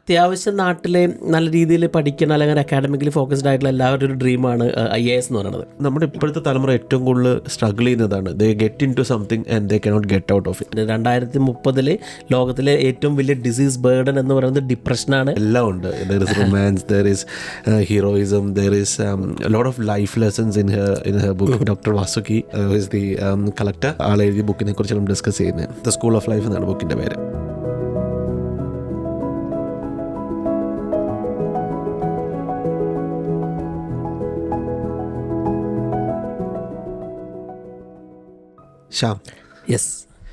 അത്യാവശ്യം നാട്ടിലെ നല്ല രീതിയിൽ പഠിക്കണം അല്ലെങ്കിൽ അക്കാഡമിക്കലി ഫോക്കസ്ഡ് ആയിട്ടുള്ള എല്ലാവരുടെ ഒരു ഡ്രീമാണ് IAS എന്ന് പറയുന്നത്. നമ്മുടെ ഇപ്പോഴത്തെ തലമുറ ഏറ്റവും കൂടുതൽ സ്ട്രഗിൾ ചെയ്യുന്നതാണ്. They get into something and they cannot get out of it. 2030 ലോകത്തിലെ ഏറ്റവും വലിയ ഡിസീസ് ബേർഡൻ എന്ന് പറയുന്നത് ഡിപ്രഷനാണ്. എല്ലാം ഉണ്ട്. There is romance, there is heroism, there is lot of life lessons in her book. Doctor Vasuki is the collector. ആളെഴുതിയ ബുക്കിനെ കുറിച്ച് നമ്മൾ ഡിസ്കസ് ചെയ്യുന്നത്. ദ സ്കൂൾ ഓഫ് ലൈഫ് എന്നാണ് ബുക്കിൻ്റെ പേര്. ശ്യാം, യെസ്,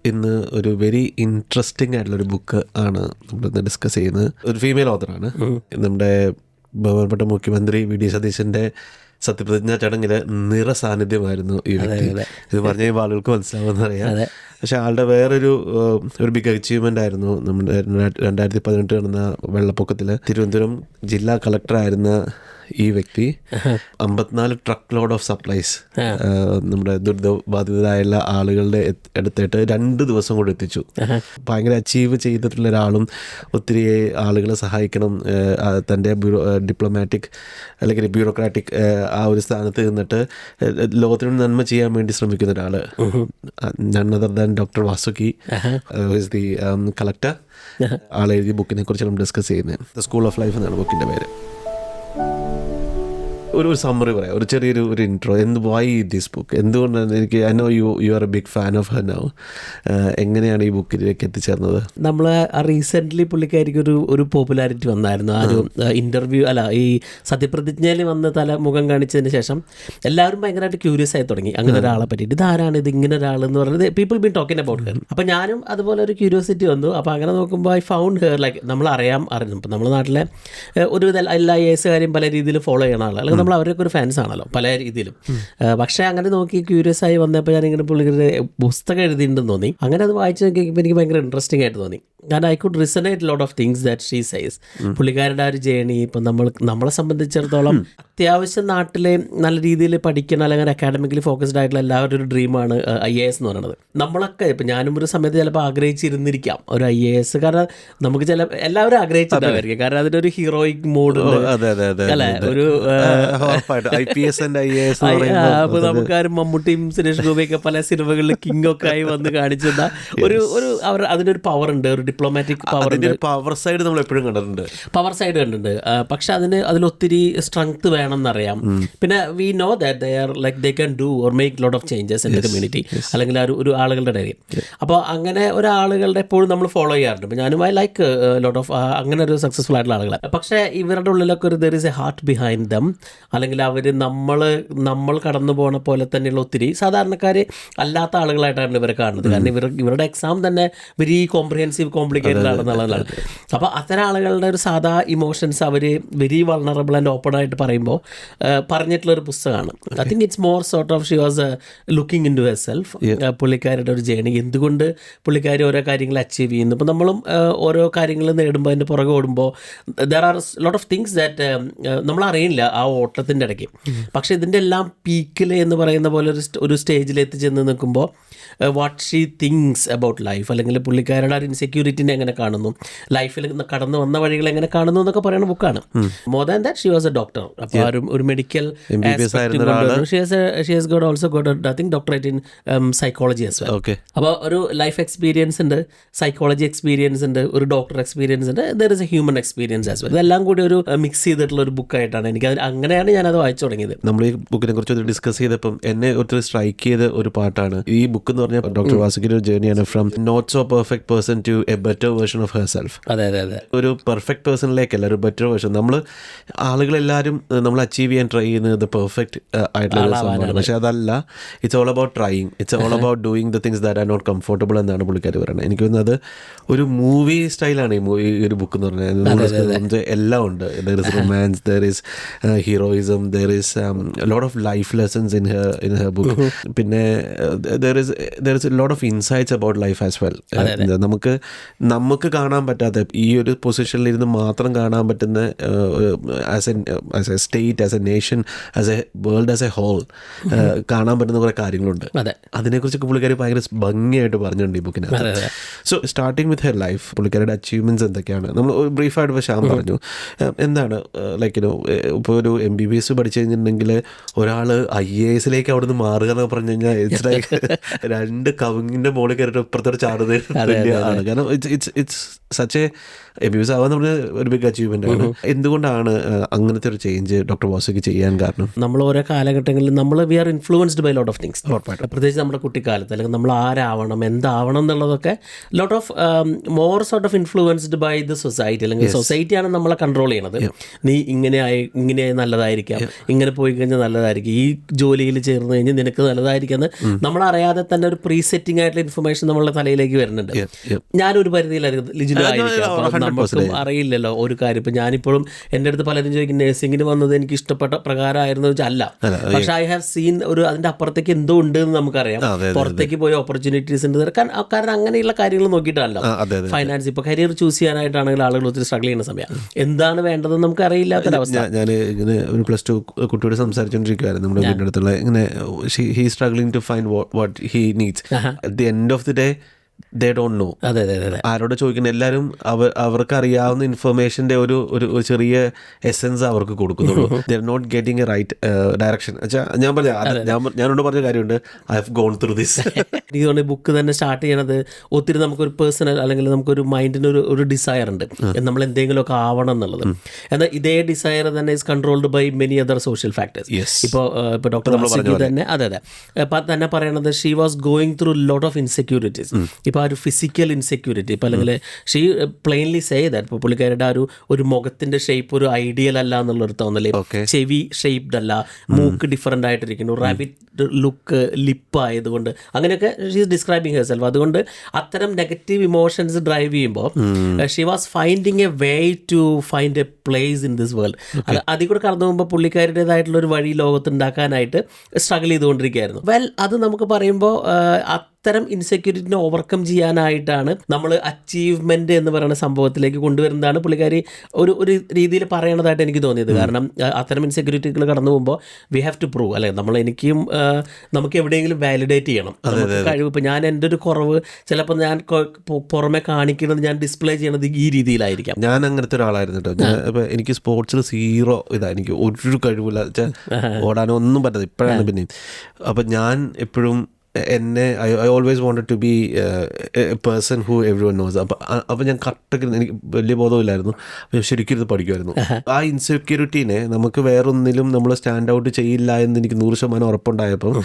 ഇന്ന് ഒരു വെരി ഇൻട്രസ്റ്റിംഗ് ആയിട്ടുള്ളൊരു ബുക്ക് ആണ് നമ്മളിന്ന് ഡിസ്കസ് ചെയ്യുന്നത്. ഒരു ഫീമെയിൽ ഓഥറാണ്. നമ്മുടെ ബഹുമാനപ്പെട്ട മുഖ്യമന്ത്രി VD സതീശൻ്റെ സത്യപ്രതിജ്ഞാ ചടങ്ങിൽ നിറസാന്നിധ്യമായിരുന്നു ഈ വ്യക്തി. ഇത് പറഞ്ഞ ആളുകൾക്ക് മനസ്സിലാവുമെന്ന് അറിയാം. പക്ഷെ ആളുടെ വേറൊരു ബിഗ് അച്ചീവ്മെൻ്റ് ആയിരുന്നു നമ്മുടെ 2018 നടന്ന വെള്ളപ്പൊക്കത്തിൽ തിരുവനന്തപുരം ജില്ലാ കളക്ടറായിരുന്ന ഈ വ്യക്തി 54 ട്രക്ക് ലോഡ് ഓഫ് സപ്ലൈസ് നമ്മുടെ ദുരിതബാധിതരായുള്ള ആളുകളുടെ അടുത്തായിട്ട് 2 ദിവസം കൊണ്ട് എത്തിച്ചു. ഭയങ്കര അച്ചീവ് ചെയ്തിട്ടുള്ള ഒരാളും ഒത്തിരി ആളുകളെ സഹായിക്കണം, തൻ്റെ ഡിപ്ലോമാറ്റിക് അല്ലെങ്കിൽ ബ്യൂറോക്രാറ്റിക് ആ ഒരു സ്ഥാനത്ത് നിന്നിട്ട് ലോകത്തിന് നന്മ ചെയ്യാൻ വേണ്ടി ശ്രമിക്കുന്ന ഒരാൾ. None other than doctor Vasuki is the collector. ആളെഴുതിയ ബുക്കിനെ കുറിച്ച് നമ്മൾ ഡിസ്കസ് ചെയ്യുന്നത്. ദ സ്കൂൾ ഓഫ് ലൈഫ് എന്നാണ് ബുക്കിൻ്റെ പേര്. ഒരു സമ്മറി പറയാം, ഒരു ചെറിയൊരു ഇൻട്രോ. വൈ ദിസ് ബുക്ക്, എന്തുകൊണ്ടാണ്? എനിക്ക് I know you are a big fan of her now. എങ്ങനെയാണ് ഈ ബുക്കിലേക്ക് എത്തിച്ചേർന്നത്? നമ്മൾ റീസെൻ്റ്ലി പുള്ളിക്കാരിക്ക് ഒരു പോപ്പുലാരിറ്റി വന്നായിരുന്നു. ആ ഒരു ഇൻ്റർവ്യൂ ഈ സത്യപ്രതിജ്ഞയിൽ വന്ന് മുഖം കാണിച്ചതിന് ശേഷം എല്ലാവരും ഭയങ്കരമായിട്ട് ക്യൂരിയസ് ആയി തുടങ്ങി അങ്ങനെ ഒരാളെ പറ്റിയിട്ട്. ഇതാരാണ് ഇത്, ഇങ്ങനെ ഒരാൾ എന്ന് പറയുന്നത് people been talking about her. അപ്പോൾ ഞാനും അതുപോലെ ഒരു ക്യൂരിയോസിറ്റി വന്നു. അപ്പോൾ അങ്ങനെ നോക്കുമ്പോൾ ഐ ഫൗണ്ട് ഹെർ ലൈക്ക് അറിയുന്നു. ഇപ്പോൾ നമ്മുടെ നാട്ടിലെ ഒരുവിധ എല്ലാ IAS കാര്യം പല രീതിയിൽ ഫോളോ ചെയ്യണ ആൾ, അല്ലെങ്കിൽ നമ്മൾ അവരൊക്കെ ഒരു ഫാൻസ് ആണല്ലോ പല രീതിയിലും. പക്ഷേ അങ്ങനെ നോക്കി ക്യൂരിയസ് ആയി വന്നപ്പോൾ ഞാനിങ്ങനെ പുള്ളിയുടെ പുസ്തകം എഴുതിയിട്ടുണ്ടെന്ന് തോന്നി. അങ്ങനെ അത് വായിച്ച് നോക്കിയപ്പോൾ എനിക്ക് ഭയങ്കര ഇൻട്രസ്റ്റിംഗ് ആയിട്ട് തോന്നി. കാരണം I could resonate lot of things that she says. പുള്ളിക്കാരുടെ ആ ഒരു ജേണി ഇപ്പം നമ്മളെ സംബന്ധിച്ചിടത്തോളം അത്യാവശ്യം നാട്ടിലെ നല്ല രീതിയിൽ പഠിക്കണം അല്ലെങ്കിൽ അക്കാഡമിക്കലി ഫോക്കസ്ഡ് ആയിട്ടുള്ള എല്ലാവരുടെ ഒരു ഡ്രീമാണ് IAS എന്ന് പറയുന്നത്. നമ്മളൊക്കെ ഇപ്പം ഞാനും ഒരു സമയത്ത് ചിലപ്പോൾ ആഗ്രഹിച്ചിരുന്നിരിക്കാം ഒരു IAS. കാരണം നമുക്ക് എല്ലാവരും ആഗ്രഹിച്ചിട്ടുണ്ടായിരിക്കും. കാരണം അതിൻ്റെ ഒരു ഹീറോയിക് മോഡ് അല്ലെ, ഒരു അപ്പോൾ നമുക്കാരും മമ്മൂട്ടിയും സുരേഷ് ഗോപിയൊക്കെ പല സിനിമകളിൽ കിങ്ങൊക്കെ ആയി വന്ന് കാണിച്ചിരുന്ന ഒരു അവർ അതിനൊരു പവർ ഉണ്ട്, ഒരു ഡിപ്ലോമാറ്റിക് പവർ സൈഡ് നമ്മൾ എപ്പോഴും കണ്ടിട്ടുണ്ട്. പക്ഷെ അതിലൊത്തിരി സ്ട്രെങ്ത് വേണം എന്നറിയാം. പിന്നെ we know that they are like they can do or make lot of changes in the community, അല്ലെങ്കിൽ ഒരു ആളുകളുടെ ഇടയിൽ. അപ്പോൾ അങ്ങനെ ഒരാളുകളുടെ എപ്പോഴും നമ്മൾ ഫോളോ ചെയ്യാറുണ്ട്. ഇപ്പോൾ ഞാനും ഐ ലൈക്ക് ലോട്ട് ഓഫ് അങ്ങനെ ഒരു സക്സസ്ഫുൾ ആയിട്ടുള്ള ആളുകളെ. പക്ഷേ ഇവരുടെ ഉള്ളിലൊക്കെ ഒരു there is A heart behind dum, അല്ലെങ്കിൽ അവർ നമ്മൾ കടന്നു പോണ പോലെ തന്നെയുള്ള ഒത്തിരി സാധാരണക്കാർ അല്ലാത്ത ആളുകളായിട്ടാണ് ഇവരെ കാണുന്നത്. കാരണം ഇവരുടെ എക്സാം തന്നെ വെരി കോംപ്രിഹെൻസീവ് കോംപ്ലിക്കേറ്റഡ് ആണെന്നുള്ളതാണ്. അപ്പോൾ അത്തരം ആളുകളുടെ ഒരു സാധാ ഇമോഷൻസ് അവർ വെരി വൾണറബിൾ ആൻഡ് ഓപ്പൺ ആയിട്ട് പറയുമ്പോൾ പറഞ്ഞിട്ടുള്ളൊരു പുസ്തകമാണ്. I think it's more sort of she was looking into herself. പുള്ളിക്കാരുടെ ഒരു ജേണി, എന്തുകൊണ്ട് പുള്ളിക്കാരി ഓരോ കാര്യങ്ങൾ അച്ചീവ് ചെയ്യുന്നു. ഇപ്പോൾ നമ്മളും ഓരോ കാര്യങ്ങൾ നേടുമ്പോൾ അതിൻ്റെ പുറകെ ഓടുമ്പോൾ there are lot of things that നമ്മളറിയില്ല ആ ഓട്ടത്തിൻ്റെ ഇടയ്ക്ക്. പക്ഷേ ഇതിൻ്റെ എല്ലാം പീക്കിൽ എന്ന് പറയുന്ന പോലെ ഒരു സ്റ്റേജിൽ എത്തിച്ചെന്ന് നിൽക്കുമ്പോൾ what she things about life, അല്ലെങ്കിൽ പുള്ളിക്കാരുടെ ആ ഇൻസെക്യൂരിറ്റിനെ എങ്ങനെ കാണുന്നു, ലൈഫിൽ കടന്നു വന്ന വഴികൾ എങ്ങനെ കാണുന്നു എന്നൊക്കെ പറയുന്ന ബുക്കാണ്. More than that she was A doctor. അപ്പോൾ ഒരു medical she has got also got I think doctorate in psychology as well. അപ്പോൾ ഒരു ലൈഫ് എക്സ്പീരിയൻസ് ഉണ്ട്, സൈക്കോളജി എക്സ്പീരിയൻസ് ഉണ്ട്, ഒരു ഡോക്ടർ എക്സ്പീരിയൻസ് ഉണ്ട്, there is A human experience as well. ഇതെല്ലാം കൂടി ഒരു മിക്സ് ചെയ്തിട്ടുള്ള ഒരു ബുക്കായിട്ടാണ് എനിക്ക് അങ്ങനെയാണ് ഞാനത് വായിച്ചു തുടങ്ങിയത്. നമ്മൾ ഈ ബുക്കിനെ കുറിച്ച് ഡിസ്കസ് ചെയ്തപ്പം എന്നെ ഒത്തിരി സ്ട്രൈക്ക് ചെയ്ത ഒരു പാട്ടാണ് ഈ ബുക്ക് എന്ന് പറഞ്ഞാൽ. ഡോക്ടർ വാസുകിയുടെ ഒരു ജേർണിയാണ് from not so perfect person to a better version of herself. ഒരു പെർഫെക്റ്റ് പേഴ്സണിലേക്കല്ല, ഒരു ബെറ്റർ വേർഷൻ. ആളുകളെല്ലാവരും നമ്മൾ അച്ചീവ് ചെയ്യാൻ ട്രൈ ചെയ്യുന്നത് പെർഫെക്റ്റ് ആയിട്ടുള്ള സംഭവമാണ്. പക്ഷെ അതല്ല, it's all about trying, it's all about doing the things that are not comfortable എന്നാണ് പുള്ളിക്കാർ പറയുന്നത്. എനിക്ക് തോന്നുന്നത് ഒരു മൂവി സ്റ്റൈലാണ് ഈ ഒരു ബുക്ക് എന്ന് പറഞ്ഞാൽ. എല്ലാം ഉണ്ട്. There is romance, there is heroism, there is lot of life lessons in her book. പിന്നെ there is there is a lot of insights about life as well. നമുക്ക് കാണാൻ പറ്റാത്ത ഈ ഒരു പൊസിഷനിൽ ഇരുന്ന് മാത്രം കാണാൻ പറ്റുന്ന as a state, as a nation, as a world, as a whole കാണാൻ പറ്റുന്ന കുറേ കാര്യങ്ങളുണ്ട്. അതിനെക്കുറിച്ചൊക്കെ പുള്ളിക്കാരി ഭയങ്കര ഭംഗിയായിട്ട് പറഞ്ഞിട്ടുണ്ട് ഈ ബുക്കിനകത്ത്. So starting with her life, പുള്ളിക്കാരുടെ അച്ചീവ്മെൻറ്റ്സ് എന്തൊക്കെയാണ് നമ്മൾ ബ്രീഫായിട്ട് പക്ഷേ പറഞ്ഞു. എന്താണ് ലൈക്ക് ഇപ്പോൾ ഒരു MBBS പഠിച്ചു കഴിഞ്ഞിട്ടുണ്ടെങ്കിൽ ഒരാൾ IAS അവിടെ നിന്ന് മാറുക എന്നൊക്കെ പറഞ്ഞു കഴിഞ്ഞാൽ ഇറ്റ്സ് ലൈക്ക് 2 കവുങ്ങിൻ്റെ മുകളിൽ കയറിയിട്ട് ഇപ്പുറത്തോട്ട് ചാടുന്നത് ആണ്. കാരണം ഇറ്റ്സ് സച്ച് എ MBBS ആവാന്ന് പറഞ്ഞാൽ ഒരു ബിഗ് അച്ചീവ്മെൻ്റ് ആണ്. എന്തുകൊണ്ടാണ് അങ്ങനത്തെ ഒരു ചേഞ്ച് ഡോക്ടർ വാസുക്ക് ചെയ്യാൻ കാരണം? നമ്മൾ ഓരോ കാലഘട്ടങ്ങളിൽ നമ്മൾ we are influenced by lot of things. പ്രത്യേകിച്ച് നമ്മുടെ കുട്ടിക്കാലത്ത് അല്ലെങ്കിൽ നമ്മൾ ആരാവണം, എന്താവണം എന്നുള്ളതൊക്കെ lot of more sort of influenced by the society. അല്ലെങ്കിൽ സൊസൈറ്റിയാണ് നമ്മളെ കൺട്രോൾ ചെയ്യണത്. നീ ഇങ്ങനെയായി നല്ലതായിരിക്കാം, ഇങ്ങനെ പോയി കഴിഞ്ഞാൽ നല്ലതായിരിക്കും, ഈ ജോലിയിൽ ചേർന്ന് കഴിഞ്ഞാൽ നിനക്ക് നല്ലതായിരിക്കും എന്ന് നമ്മളറിയാതെ തന്നെ ഒരു പ്രീസെറ്റിംഗ് ആയിട്ടുള്ള ഇൻഫർമേഷൻ നമ്മളുടെ തലയിലേക്ക് വരുന്നുണ്ട്. ഞാനൊരു പരിധിയിലായിരിക്കും ലിജിലായിരിക്കാം, നമുക്കും അറിയില്ലല്ലോ ഒരു കാര്യം. ഇപ്പം ഞാനിപ്പോഴും എൻ്റെ അടുത്ത് പലരും ചോദിക്കും നഴ്സിംഗിന് വന്നത് എനിക്ക് ഇഷ്ടപ്പെട്ട പ്രകാരമായിരുന്നു വെച്ചാൽ അല്ല. പക്ഷെ ഐ ഹാവ് സീൻ അതിൻ്റെ അപ്പുറത്തേക്ക് എന്തോ ഉണ്ട് എന്ന് നമുക്കറിയാം. പുറത്തേക്ക് പോയ ഓപ്പർച്യൂണിറ്റീസ് ഉണ്ട്. കാരണം അങ്ങനെയുള്ള കാര്യങ്ങൾ നോക്കിയിട്ടാണല്ലോ ഫൈനാൻസ്. ഇപ്പോൾ കരിയർ ചൂസ് ചെയ്യാനായിട്ടാണെങ്കിൽ ആളുകൾ ഒത്തിരി സ്ട്രഗിൾ ചെയ്യുന്ന സമയം എന്താണ് വേണ്ടതെന്ന് നമുക്ക് അറിയില്ലാത്തൊരവസ്ഥ. ഞാൻ ഇങ്ങനെ ഒരു +2 കുട്ടിയോട് സംസാരിച്ചുകൊണ്ടിരിക്കുവായിരുന്നു നമ്മുടെ വീടിൻ്റെ അടുത്തുള്ള. ഇങ്ങനെ he struggling to find what he needs. At the end of the day they don't know. ആരോട് ചോദിക്കുന്ന എല്ലാവരും അവർക്ക് അറിയാവുന്ന ഇൻഫർമേഷൻ്റെ ഒരു ചെറിയ എസെൻസ് അവർക്ക് കൊടുക്കുന്നുള്ളൂ. They are not getting a right direction. ഞാനോട് പറഞ്ഞ കാര്യമുണ്ട്, I have gone through this. എനിക്ക് തോന്നുന്നു ബുക്ക് തന്നെ സ്റ്റാർട്ട് ചെയ്യണത് ഒത്തിരി നമുക്കൊരു പേഴ്സണൽ അല്ലെങ്കിൽ നമുക്കൊരു മൈൻഡിന് ഒരു ഡിസയർ ഉണ്ട്, നമ്മൾ എന്തെങ്കിലുമൊക്കെ ആവണം എന്നുള്ളത്. എന്നാൽ ഇതേ ഡിസയർ തന്നെ is controlled by many other social factors. ഇപ്പോൾ ഡോക്ടർ തന്നെ തന്നെ പറയണത് she was going through lot of insecurities. ഇപ്പോൾ ഒരു ഫിസിക്കൽ ഇൻസെക്യൂരിറ്റി, ഇപ്പോൾ അല്ലെങ്കിൽ ഷീ പ്ലെയിൻലി സേ ദാറ്റ് ഇപ്പോൾ പുള്ളിക്കാരുടെ ഒരു മുഖത്തിൻ്റെ ഷേപ്പ് ഒരു ഐഡിയൽ അല്ല എന്നുള്ളൊരു തോന്നല്. ചെവി ഷേപ്ഡ് അല്ല, മൂക്ക് ഡിഫറൻ്റ് ആയിട്ടിരിക്കുന്നു, റാബിറ്റ് ലുക്ക്, ലിപ്പ് ആയതുകൊണ്ട് അങ്ങനെയൊക്കെ she is describing herself. അതുകൊണ്ട് അത്തരം നെഗറ്റീവ് ഇമോഷൻസ് ഡ്രൈവ് ചെയ്യുമ്പോൾ she was finding a way to find a place in this world. അതിൽ കൂടെ കടന്നു പോകുമ്പോൾ പുള്ളിക്കാരുടേതായിട്ടുള്ള ഒരു വഴി ലോകത്ത് ഉണ്ടാക്കാനായിട്ട് സ്ട്രഗിൾ ചെയ്തുകൊണ്ടിരിക്കുകയായിരുന്നു. അത് നമുക്ക് പറയുമ്പോൾ അത്തരം ഇൻസെക്യൂരിറ്റിനെ ഓവർകം ചെയ്യാനായിട്ടാണ് നമ്മൾ അച്ചീവ്മെൻറ്റ് എന്ന് പറയുന്ന സംഭവത്തിലേക്ക് കൊണ്ടുവരുന്നതാണ് പുള്ളിക്കാരി ഒരു രീതിയിൽ പറയണതായിട്ട് എനിക്ക് തോന്നിയത്. കാരണം അത്തരം ഇൻസെക്യൂരിറ്റികൾ കടന്നു പോകുമ്പോൾ വി ഹാവ് ടു പ്രൂവ്, അല്ലെ നമുക്ക് എവിടെയെങ്കിലും വാലിഡേറ്റ് ചെയ്യണം കഴിവ്. ഇപ്പോൾ ഞാൻ എൻ്റെ ഒരു കുറവ് ചിലപ്പോൾ ഞാൻ പുറമെ കാണിക്കുന്നത്, ഞാൻ ഡിസ്പ്ലേ ചെയ്യണത് ഈ രീതിയിലായിരിക്കാം. ഞാൻ അങ്ങനത്തെ ഒരാളായിരുന്നു കേട്ടോ. ഇപ്പോൾ എനിക്ക് സ്പോർട്സിൽ 0 എനിക്ക് ഒരു കഴിവില്ല, ഓടാനോ ഒന്നും പറ്റാതെ ഇപ്പോഴാണ് പിന്നെ. അപ്പം ഞാൻ എപ്പോഴും I always wanted to be a person who everyone knows. അപ്പം ഞാൻ കറക്റ്റൊക്കെ എനിക്ക് വലിയ ബോധമില്ലായിരുന്നു. അപ്പം ശരിക്കും ഇത് പഠിക്കുമായിരുന്നു. ആ ഇൻസെക്യൂരിറ്റീനെ നമുക്ക് വേറൊന്നിലും നമ്മൾ സ്റ്റാൻഡ് ഔട്ട് ചെയ്യില്ല എന്ന് എനിക്ക് 100% ഉറപ്പുണ്ടായപ്പം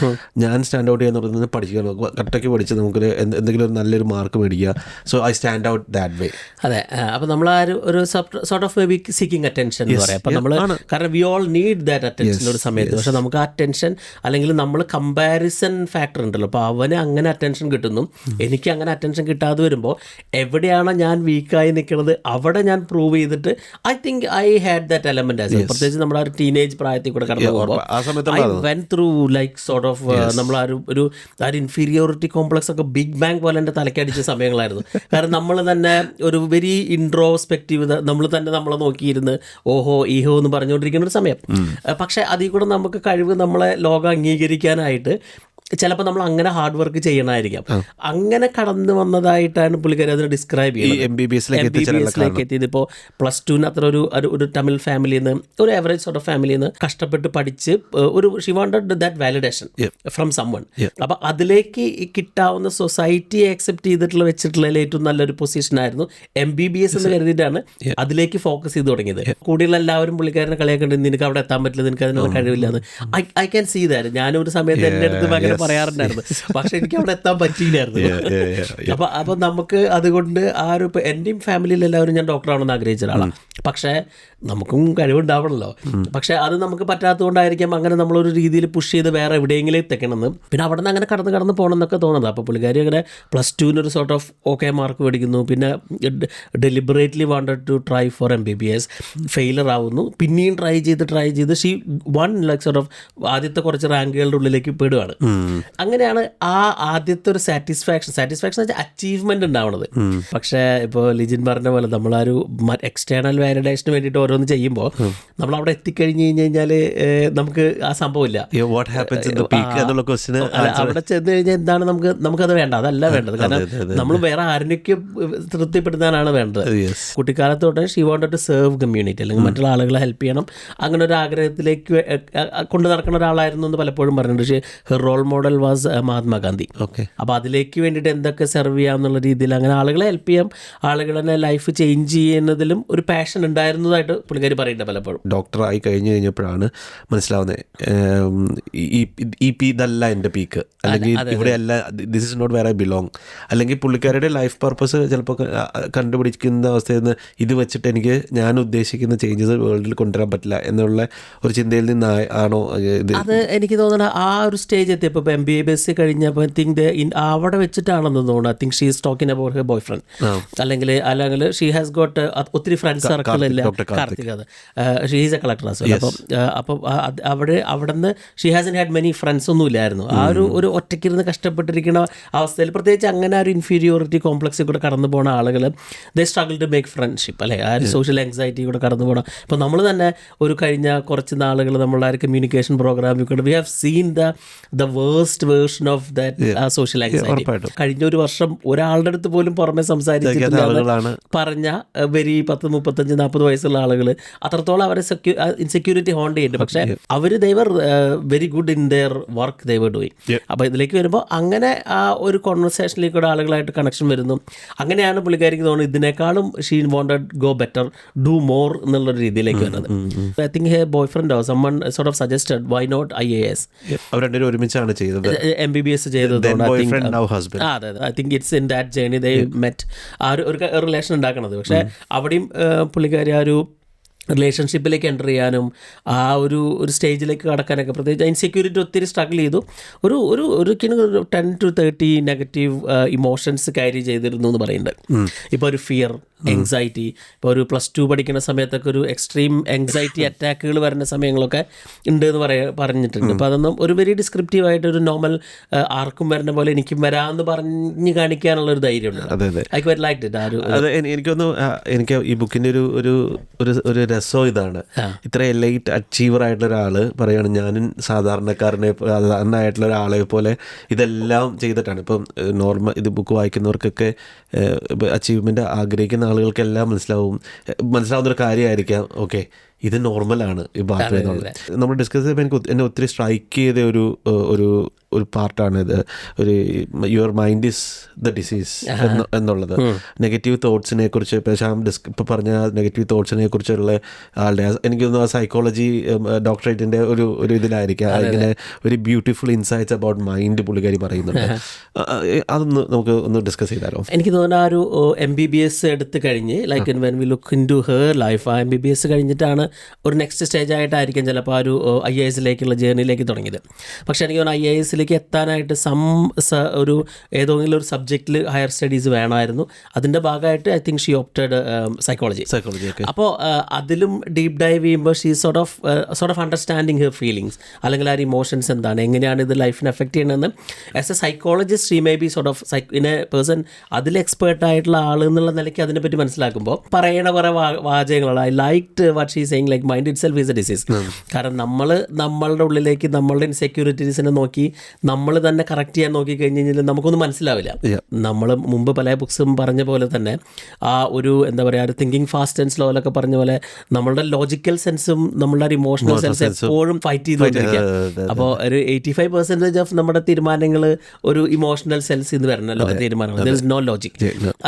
ഞാൻ സ്റ്റാൻഡ് ഔട്ട് ചെയ്യാന്ന് പറയുന്നത് പഠിക്കുക, കറക്റ്റൊക്കെ പഠിച്ച് നമുക്ക് എന്തെങ്കിലും ഒരു നല്ലൊരു മാർക്ക് മേടിക്കുക. So I stand out that way. അതെ, അപ്പം നമ്മൾ ഒരു sort of may be seeking attention എന്ന് പറയാം. അപ്പം നമ്മൾ കാരണം we all need that attention ഒരു സമയത്ത്. പക്ഷെ നമുക്ക് ആ അറ്റൻഷൻ അല്ലെങ്കിൽ നമ്മൾ കമ്പാരിസൺ ഫാക്ടർ ഉണ്ട്. അപ്പോൾ അവന് അങ്ങനെ അറ്റൻഷൻ കിട്ടുന്നു, എനിക്ക് അങ്ങനെ അറ്റൻഷൻ കിട്ടാതെ വരുമ്പോൾ എവിടെയാണ് ഞാൻ വീക്കായി നിൽക്കുന്നത് അവിടെ ഞാൻ പ്രൂവ് ചെയ്തിട്ട് I think I had that element as. പ്രത്യേകിച്ച് നമ്മുടെ ഒരു ടീനേജ് പ്രായത്തിൽ കൂടെ കടന്നു പോകുമ്പോൾ I went through like sort of നമ്മൾ ഒരു ഇൻഫീരിയോറിറ്റി കോംപ്ലക്സ് ഒക്കെ ബിഗ് ബാങ് പോലെ എൻ്റെ തലക്കടിച്ച സമയങ്ങളായിരുന്നു. കാരണം നമ്മൾ തന്നെ ഒരു വെരി ഇൻട്രോസ്പെക്റ്റീവ്, നമ്മൾ തന്നെ നമ്മളെ നോക്കിയിരുന്ന് ഓഹോ ഈഹോ എന്ന് പറഞ്ഞുകൊണ്ടിരിക്കുന്ന ഒരു സമയം. പക്ഷേ അതിൽ കൂടെ നമുക്ക് കഴിവ് നമ്മളെ ലോകം അംഗീകരിക്കാനായിട്ട് ചിലപ്പോൾ നമ്മൾ അങ്ങനെ ഹാർഡ് വർക്ക് ചെയ്യണമായിരിക്കാം. അങ്ങനെ കടന്നു വന്നതായിട്ടാണ് പുള്ളിക്കാരി അതിനെ ഡിസ്ക്രൈബ് ചെയ്യുന്നത്. MBBSലേക്ക് എത്തിയത് ഇപ്പോൾ +2 അത്ര ഒരു തമിഴ് ഫാമിലിയിൽ നിന്ന്, ഒരു ആവറേജ് സോർട്ട് ഓഫ് ഫാമിലിയിൽ നിന്ന് കഷ്ടപ്പെട്ട് പഠിച്ച് she wanted that validation from someone. അപ്പം അതിലേക്ക് കിട്ടാവുന്ന സൊസൈറ്റിയെ അക്സെപ്റ്റ് ചെയ്തിട്ടുള്ള വെച്ചിട്ടുള്ള ഏറ്റവും നല്ലൊരു പൊസിഷനായിരുന്നു MBBS എന്ന് കരുതിയിട്ടാണ് അതിലേക്ക് ഫോക്കസ് ചെയ്ത് തുടങ്ങിയത്. കൂടുതൽ എല്ലാവരും പുള്ളിക്കാരനെ കളിയാക്കണ്ട്, നിനക്ക് അവിടെ എത്താൻ പറ്റില്ല, നിനക്ക് അതിനുള്ള കഴിവില്ല എന്ന്. I can see that. ഞാനും ഒരു സമയത്ത് എൻ്റെ അടുത്ത് പറയാറുണ്ടായിരുന്നു, പക്ഷെ എനിക്ക് അവിടെ എത്താൻ പറ്റിയില്ലായിരുന്നു. അപ്പൊ നമുക്ക് അതുകൊണ്ട് എന്റെയും ഫാമിലിയിൽ എല്ലാവരും ഞാൻ ഡോക്ടറാണെന്ന് ആഗ്രഹിച്ച ഒരാളാണ്. പക്ഷേ നമുക്കും കഴിവുണ്ടാവണമല്ലോ. പക്ഷെ അത് നമുക്ക് പറ്റാത്തതുകൊണ്ടായിരിക്കാം അങ്ങനെ നമ്മളൊരു രീതിയിൽ പുഷ് ചെയ്ത് വേറെ എവിടെയെങ്കിലും എത്തിക്കണമെന്ന്. പിന്നെ അവിടെ നിന്ന് അങ്ങനെ കടന്ന് പോകണം എന്നൊക്കെ തോന്നുന്നത്. അപ്പോൾ പുള്ളിക്കാരി അങ്ങനെ +2 ഒരു സോർട്ട് ഓഫ് ഓക്കെ മാർക്ക് മേടിക്കുന്നു. പിന്നെ deliberately wanted to try for MBBS, failure ആവുന്നു. പിന്നെയും ട്രൈ ചെയ്ത് she won like sort of ആദ്യത്തെ കുറച്ച് റാങ്കുകളുടെ ഉള്ളിലേക്ക് പെടുകയാണ്. അങ്ങനെയാണ് ആ ആദ്യത്തെ ഒരു സാറ്റിസ്ഫാക്ഷൻ വെച്ചാൽ അച്ചീവ്മെന്റ് ഉണ്ടാവണത്. പക്ഷേ ഇപ്പോൾ ലിജിൻ പറഞ്ഞ പോലെ നമ്മളൊരു എക്സ്റ്റേണൽ വാലിഡേഷന് വേണ്ടിയിട്ട് ഓരോന്ന് ചെയ്യുമ്പോൾ നമ്മൾ അവിടെ എത്തിക്കഴിഞ്ഞ് കഴിഞ്ഞാൽ നമുക്ക് ആ സംഭവമില്ല. അവിടെ ചെന്ന് കഴിഞ്ഞാൽ എന്താണ് നമുക്കത് വേണ്ട, അതല്ല വേണ്ടത്. കാരണം നമ്മൾ വേറെ ആരിനൊക്കെ തൃപ്തിപ്പെടുത്താനാണ് വേണ്ടത്. കുട്ടിക്കാലത്ത് തൊട്ട് she wanted to serve community, അല്ലെങ്കിൽ മറ്റുള്ള ആളുകളെ ഹെൽപ്പ് ചെയ്യണം, അങ്ങനെ ഒരു ആഗ്രഹത്തിലേക്ക് കൊണ്ടു നടക്കുന്ന ഒരാളായിരുന്നു എന്ന് പലപ്പോഴും പറഞ്ഞിട്ടുണ്ട്. പക്ഷേ her role model was Mahatma Gandhi. അപ്പോൾ അതിലേക്ക് വേണ്ടിയിട്ട് എന്തൊക്കെ സെർവ് ചെയ്യാം എന്നുള്ള രീതിയിൽ അങ്ങനെ ആളുകളെ ഹെൽപ്പ് ചെയ്യാം, ആളുകളെ ലൈഫ് ചേഞ്ച് ചെയ്യുന്നതിലും ഒരു പാഷൻ ഉണ്ടായിരുന്നതായിട്ട് പുള്ളിക്കാരി പറയുന്നുണ്ട് പലപ്പോഴും. ഡോക്ടറായി കഴിഞ്ഞപ്പോഴാണ് മനസ്സിലാവുന്നത് ഇതല്ല എൻ്റെ പീക്ക്, അല്ലെങ്കിൽ ഇവിടെ അല്ല, this is not where I belong. അല്ലെങ്കിൽ പുള്ളിക്കാരുടെ ലൈഫ് പർപ്പസ് ചിലപ്പോൾ കണ്ടുപിടിക്കുന്ന അവസ്ഥയിൽ നിന്ന് ഇത് വെച്ചിട്ട് എനിക്ക് ഞാൻ ഉദ്ദേശിക്കുന്ന ചേഞ്ചസ് വേൾഡിൽ കൊണ്ടുവരാൻ പറ്റില്ല എന്നുള്ള ഒരു ചിന്തയിൽ നിന്ന് ആണോ ഇത്? അത് എനിക്ക് തോന്നുന്നത് ആ ഒരു സ്റ്റേജ് എത്തിയപ്പോൾ ഇപ്പോൾ MBBS കഴിഞ്ഞപ്പോൾ ഐ തിങ്ക് അവിടെ വെച്ചിട്ടാണെന്ന് തോന്നുന്നു. I think she is talking about her boy friend, അല്ലെങ്കിൽ ഷീ ഹാസ് ഗോട്ട് ഒത്തിരി ഫ്രണ്ട്സ് സർക്കിളില്ല. കാർത്തിക്, അത് she is A collector as well. അപ്പം അവിടെ നിന്ന് she Haasan had many friends ഒന്നും ഇല്ലായിരുന്നു. ആ ഒരു ഒറ്റയ്ക്കിരുന്ന് കഷ്ടപ്പെട്ടിരിക്കുന്ന അവസ്ഥയിൽ, പ്രത്യേകിച്ച് അങ്ങനെ ഒരു ഇൻഫീരിയോറിറ്റി കോംപ്ലക്സിൽ കൂടെ കടന്നു പോകുന്ന ആളുകൾ ദേ സ്ട്രഗിൾ ടു മേക്ക് ഫ്രണ്ട്ഷിപ്പ്, അല്ലേ? ആ ഒരു സോഷ്യൽ ആങ്സൈറ്റി കൂടെ കടന്നു പോകണം. ഇപ്പോൾ നമ്മൾ തന്നെ ഒരു കഴിഞ്ഞ കുറച്ച് നാളുകൾ നമ്മളുടെ ആ ഒരു കമ്മ്യൂണിക്കേഷൻ പ്രോഗ്രാമിൽ കൂടെ we have seen the worst version of that social anxiety. കഴിഞ്ഞ ഒരു വർഷം ഒരാളുടെ അടുത്ത് പോലും പുറമെ സംസാരിച്ചിട്ടില്ല പറഞ്ഞ വെരി 10, 35, 40 വയസ്സുള്ള ആളുകൾ അത്രത്തോളം അവരെ ഇൻസെക്യൂരിറ്റി ഹോണ്ട് ചെയ്യുന്നുണ്ട്. പക്ഷേ അവർ they were very good in their work they were doing. അപ്പോൾ ഇതിലേക്ക് വരുമ്പോൾ അങ്ങനെ ആ ഒരു കോൺവെർസേഷനിലേക്ക് കൂടെ ആളുകളായിട്ട് കണക്ഷൻ വരുന്നു. അങ്ങനെയാണ് പുള്ളിക്കാരിക്ക് തോന്നുന്നത് ഇതിനേക്കാളും she wanted go better, do more എന്നുള്ളൊരു രീതിയിലേക്ക് വരുന്നത്. ഐ തിങ്ക് ഹെർ ബോയ് ഫ്രണ്ടോ someone sort of suggested why not IAS. അവർ രണ്ടുപേരും ഒരുമിച്ചാണ് ചെയ്തത്, MBBS ചെയ്തത്. അതെ, I think it's in that journey they met. ആ ഒരു റിലേഷൻ ഉണ്ടാക്കണത്. പക്ഷേ അവിടെയും പുള്ളിക്കാരി ആ ഒരു റിലേഷൻഷിപ്പിലേക്ക് എൻ്റർ ചെയ്യാനും ആ ഒരു സ്റ്റേജിലേക്ക് കടക്കാനൊക്കെ, പ്രത്യേകിച്ച് ഇൻസെക്യൂരിറ്റി ഒത്തിരി സ്ട്രഗിൾ ചെയ്തു. ഒരു 10 to 30 നെഗറ്റീവ് ഇമോഷൻസ് ക്യാരി ചെയ്തിരുന്നു എന്ന് പറയുന്നുണ്ട്. ഇപ്പോൾ ഒരു ഫിയർ, എങ്സൈറ്റി, ഇപ്പോൾ ഒരു +2 പഠിക്കുന്ന സമയത്തൊക്കെ ഒരു എക്സ്ട്രീം എങ്സൈറ്റി അറ്റാക്കുകൾ വരുന്ന സമയങ്ങളൊക്കെ ഉണ്ട് എന്ന് പറഞ്ഞിട്ടുണ്ട്. അപ്പോൾ അതൊന്നും ഒരു വെരി ഡിസ്ക്രിപ്റ്റീവായിട്ട് ഒരു നോർമൽ ആർക്കും വരുന്ന പോലെ എനിക്കും വരാമെന്ന് പറഞ്ഞ് കാണിക്കാനുള്ളൊരു ധൈര്യമുണ്ട്. I quite liked it. എനിക്ക് ഈ ബുക്കിൻ്റെ ഒരു രസം ഇതാണ്, ഇത്രയും ലൈറ്റ് അച്ചീവർ ആയിട്ടുള്ള ഒരാൾ പറയുകയാണ് ഞാനും സാധാരണയായിട്ടുള്ള ഒരാളെ പോലെ ഇതെല്ലാം ചെയ്തിട്ടാണ്. ഇപ്പം നോർമൽ ഇത് ബുക്ക് വായിക്കുന്നവർക്കൊക്കെ അച്ചീവ്മെൻ്റ് ആഗ്രഹിക്കുന്ന ആളുകൾക്കെല്ലാം മനസ്സിലാവുന്നൊരു കാര്യമായിരിക്കാം. ഓക്കെ, ഇത് നോർമലാണ് ഈ ബാക്കി എന്നുള്ളത്. നമ്മൾ ഡിസ്കസ് ചെയ്യുമ്പോൾ എന്നെ ഒത്തിരി സ്ട്രൈക്ക് ചെയ്ത ഒരു പാർട്ടാണ് ഇത്. ഒരു your mind is the disease എന്നുള്ളത്. നെഗറ്റീവ് തോട്ട്സിനെ കുറിച്ച് ഇപ്പോൾ പറഞ്ഞ നെഗറ്റീവ് തോട്ട്സിനെ കുറിച്ചുള്ള ആളുടെ എനിക്ക് തോന്നുന്നു സൈക്കോളജി ഡോക്ടറേറ്റിൻ്റെ ഒരു ഇതിലായിരിക്കാം ഇങ്ങനെ ഒരു ബ്യൂട്ടിഫുൾ ഇൻസൈറ്റ്സ് അബൌട്ട് മൈൻഡ് പുള്ളിക്കാരി പറയുന്നുണ്ട്. അതൊന്ന് നമുക്ക് ഒന്ന് ഡിസ്കസ് ചെയ്താലോ? എനിക്ക് തോന്നുന്നു ആ ഒരു MBBS എടുത്ത് കഴിഞ്ഞ് like when we look into her life, ആ MBBS കഴിഞ്ഞിട്ടാണ് ഒരു നെക്സ്റ്റ് സ്റ്റേജ് ആയിട്ടായിരിക്കും ചിലപ്പോൾ ആ ഒരു IAS-ലേക്കുള്ള ജേർണിയിലേക്ക് തുടങ്ങിയത്. പക്ഷേ എനിക്ക് തോന്നുന്നു IAS-ലേക്ക് എത്താനായിട്ട് ഒരു ഏതെങ്കിലും ഒരു സബ്ജക്റ്റിൽ ഹയർ സ്റ്റഡീസ് വേണമായിരുന്നു. അതിൻ്റെ ഭാഗമായിട്ട് I think she opted psychology. അപ്പോൾ അതിലും ഡീപ്പ് ഡൈവ് ചെയ്യുമ്പോൾ she sort of understanding her feelings, അല്ലെങ്കിൽ ആ ഇമോഷൻസ് എന്താണ്, എങ്ങനെയാണ് ഇത് ലൈഫിനെ എഫക്റ്റ് ചെയ്യണമെന്ന് as a psychologist she may be sort of in a person അതിൽ എക്സ്പേർട്ടായിട്ടുള്ള ആൾ എന്നുള്ള നിലയ്ക്ക് അതിനെപ്പറ്റി മനസ്സിലാക്കുമ്പോൾ പറയണ കുറേ വാചകങ്ങളാണ്. I liked what she saying like mind itself is a disease. കാരണം നമ്മളുടെ ഉള്ളിലേക്ക് നമ്മളുടെ ഇൻസെക്യൂരിറ്റീസിനെ നോക്കി നമ്മൾ തന്നെ കറക്റ്റ് ചെയ്യാൻ നോക്കി കഴിഞ്ഞ് കഴിഞ്ഞാൽ നമുക്കൊന്നും മനസ്സിലാവില്ല. നമ്മൾ മുമ്പ് പല ബുക്സും പറഞ്ഞ പോലെ തന്നെ ആ ഒരു എന്താ പറയുക, ഒരു തിങ്കിങ് ഫാസ്റ്റ് ആൻഡ് സ്ലോ എന്നൊക്കെ പറഞ്ഞ പോലെ നമ്മളുടെ ലോജിക്കൽ സെൻസും നമ്മളുടെ ഇമോഷണൽ സെൻസ് എപ്പോഴും ഫൈറ്റ് ചെയ്തുകൊണ്ടിരിക്കുക. അപ്പോൾ ഒരു 85% ഓഫ് നമ്മുടെ തീരുമാനങ്ങൾ ഒരു ഇമോഷണൽ സെൽസ് ഇത് വരണല്ലോ തീരുമാനങ്ങൾ. There is no logic.